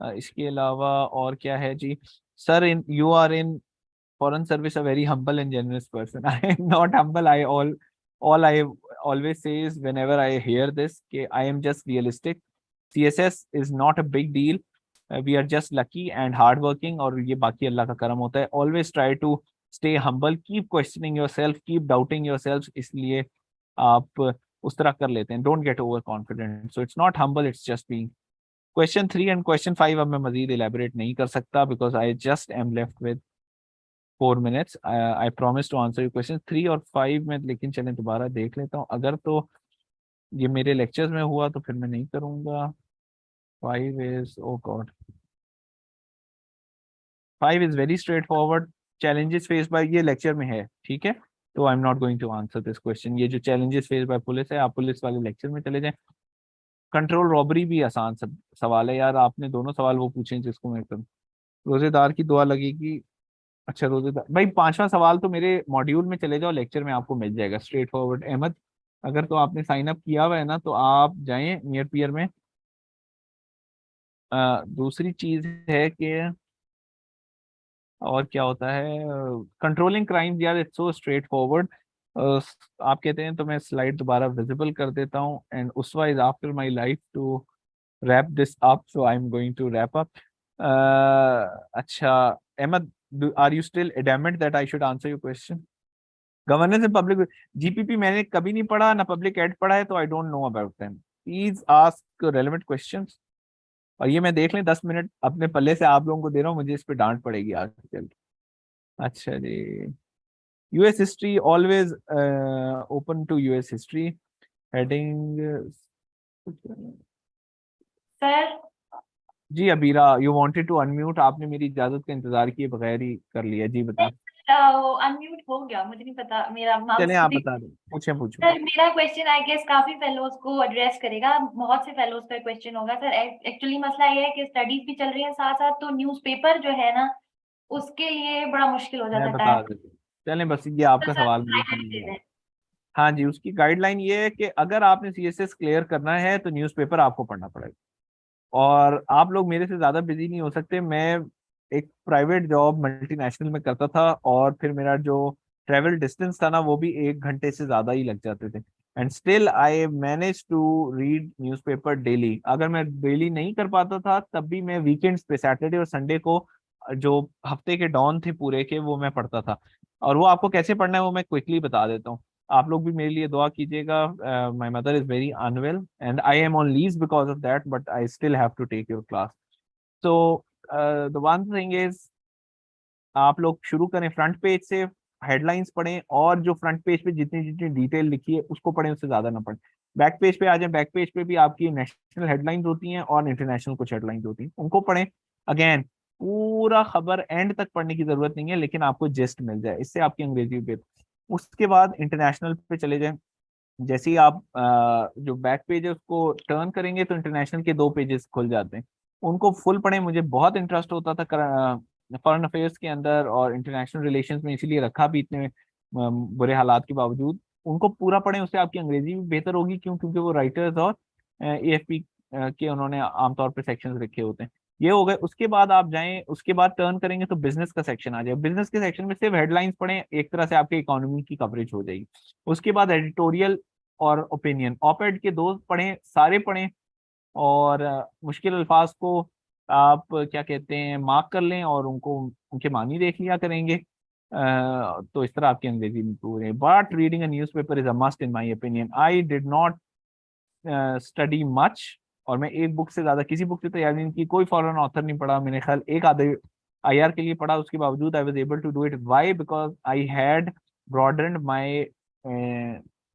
इसके अलावा और क्या है जी? Sir, in you are in foreign service a very humble and generous person. I am not humble. All I always say is whenever I hear this, I am just realistic. CSS is not a big deal. We are just lucky and hardworking, और ये बाकी अल्लाह का करम होता है. Always try to stay humble. Keep questioning yourself. Keep doubting yourselves. इसलिए आप उस तरह कर लेते हैं. Don't get overconfident. So it's not humble. It's just being. Question 3 and question 5 अब मैं मजीद elaborate नहीं कर सकता because I just am left with 4 minutes. I promise to answer your question 3 और 5 में, लेकिन चलें दोबारा देख लेता हूँ। अगर तो ये मेरे लेक्चर्स में हुआ तो फिर मैं नहीं करूँगा। 5 is oh God 5 is very straightforward. Challenges face by, ये लेक्चर में है, ठीक है, तो I am not going to answer this question. ये जो चैलेंजेस फेस बाय पुलिस है, आप पुलिस वाले लेक्चर में चले जाएं। कंट्रोल रॉबरी भी आसान सवाल है यार, आपने दोनों सवाल वो पूछे जिसको मैं करूँ। रोजेदार की दुआ लगेगी। अच्छा रोजेदार भाई, 5वां सवाल तो मेरे मॉड्यूल में चले जाओ, लेक्चर में आपको मिल जाएगा स्ट्रेट फॉरवर्ड। अहमद, अगर तो आपने साइन अप किया हुआ है ना, तो आप जाएं नियर पियर में। दूसरी चीज है कि और क्या होता है, कंट्रोलिंग क्राइम यार, इट्स सो स्ट्रेट फॉरवर्ड। आप कहते हैं तो मैं स्लाइड दोबारा विजिबल कर देता हूँ। एंड उसवा is after my life to wrap this up, so I am going to wrap up. अच्छा Ahmad, are you still adamant that I should answer your question? Governance in public, GPP मैंने कभी नहीं पढ़ा, ना पब्लिक एड पढ़ा है, तो I don't know about them. Please ask relevant questions. और ये मैं देख लें 10 मिनट अपने पल्ले से आप लोगों को दे रहा हूँ, मुझे इस पे डांट पड़ेगी आजकल। अच्छा जी, US history always open to US history heading. Sir ji Abira, you wanted to unmute, आपने मेरी इजाजत का इंतजार किए बगैर ही कर लिया। जी बताएं। अनम्यूट हो गया, मुझे नहीं पता, मेरा माउस चलें आप बता दें, पूछो। सर मेरा क्वेश्चन आई गेस काफी फेलोज को एड्रेस करेगा, बहुत से फेलोज का क्वेश्चन होगा सर। एक्चुअली मसला ये है कि स्टडीज भी चल रही है साथ साथ, तो न्यूज़पेपर जो है ना उसके लिए बड़ा मुश्किल हो जाता मैं है बता टाइम। देता हूँ। चलें बस, ये तो आपका सर सवाल मुझे गाइडेंस समझ दे में आ दें। गया। हाँ जी, उसकी गाइडलाइन ये है कि अगर आपने सीएसएस क्लियर करना है तो न्यूज़पेपर आपको पढ़ना पड़ेगा। और आप लोग मेरे से ज़्यादा बिजी नहीं हो सकते। मैं एक प्राइवेट जॉब मल्टीनेशनल में करता था, और फिर मेरा जो ट्रेवल डिस्टेंस था ना, वो भी 1 घंटे से ज़्यादा ही लग जाते थे। And still I manage to read newspaper daily. अगर मैं डेली नहीं कर पाता था, तब भी मैं वीकेंड्स पे सैटरडे और संडे को, जो हफ्ते के डॉन थे पूरे के, वो मैं पढ़ता था। और वो आपको कैसे पढ़ना है वो मैं क्विकली बता देता हूँ। आप लोग भी मेरे लिए दुआ कीजिएगा। My mother is very unwell and I am on leave because of that, but I still have to take your class. तो द वन थिंग इज, आप लोग शुरू करें फ्रंट पेज से, हेडलाइंस पढ़ें, और जो फ्रंट पेज पे जितनी जितनी डिटेल लिखी है उसको पढ़ें, उससे ज्यादा ना पढ़ें। बैक पेज पे आ जाए, बैक पेज पे भी आपकी नेशनल हेडलाइंस होती हैं और इंटरनेशनल कुछ हेडलाइंस होती हैं, उनको पढ़ें। अगेन, पूरा खबर एंड तक पढ़ने की जरूरत नहीं है, लेकिन आपको जेस्ट मिल जाए, इससे आपकी अंग्रेजी भी। उसके बाद इंटरनेशनल पे चले जाएं। जैसे ही आप जो बैक पेज है उसको टर्न करेंगे, तो इंटरनेशनल के 2 पेजेस खुल जाते हैं, उनको फुल पढ़ें। मुझे बहुत इंटरेस्ट होता था फॉरेन अफेयर्स के अंदर और इंटरनेशनल रिलेशंस में, इसीलिए रखा भी इतने बुरे हालात के बावजूद। उनको पूरा पढ़ें, उससे आपकी अंग्रेजी भी बेहतर होगी। क्यों? क्योंकि वो राइटर्स और एएफपी के उन्होंने आमतौर पर सेक्शंस रखे होते हैं। ये हो गए। उसके बाद आप जाएं, उसके बाद टर्न करेंगे तो बिजनेस का सेक्शन आ जाए। बिजनेस के सेक्शन में सिर्फ हेडलाइंस पढ़ें, एक तरह से आपकी इकोनॉमी की कवरेज हो जाएगी। उसके बाद एडिटोरियल और ओपिनियन, ऑपेड के 2 पढ़ें, सारे पढ़ें। और मुश्किल अल्फाज को आप क्या कहते हैं मार्क कर लें और उनको उनके मानी देख लिया करेंगे। तो इस तरह आपकी अंग्रेजी इंप्रूव है। But reading a newspaper is a must in my opinion. I did not study much, और मैं एक बुक से ज्यादा किसी बुक से तैयारी नहीं की, कोई फॉरेन ऑथर नहीं पढ़ा। मैंने ख्याल एक आधे आईआर के लिए पढ़ा, उसके बावजूद I was able to do it. Why? Because I had broadened my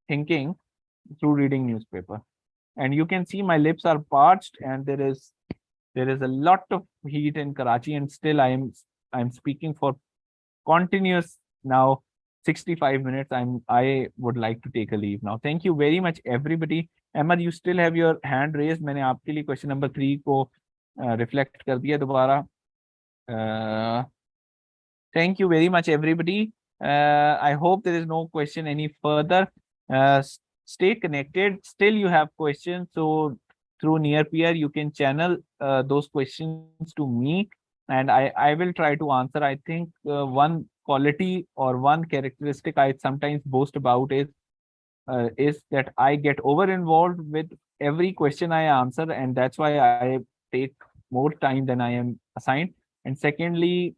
thinking through reading newspaper. And you can see my lips are parched, and there is a lot of heat in Karachi, and still I'm speaking for continuous now 65 minutes. I would like to take a leave now. Thank you very much, everybody. Ahmed, you still have your hand raised. मैंने आपके लिए question number 3 को reflect कर दिया दोबारा. Thank you very much, everybody. I hope there is no question any further. Stay connected. Still, you have questions. So through Near Peer, you can channel those questions to me, and I will try to answer. I think one quality or one characteristic I sometimes boast about is that I get over involved with every question I answer, and that's why I take more time than I am assigned. And secondly,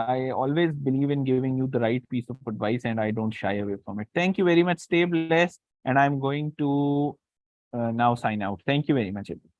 I always believe in giving you the right piece of advice, and I don't shy away from it. Thank you very much. Stay blessed. And I'm going to now sign out. Thank you very much, everyone.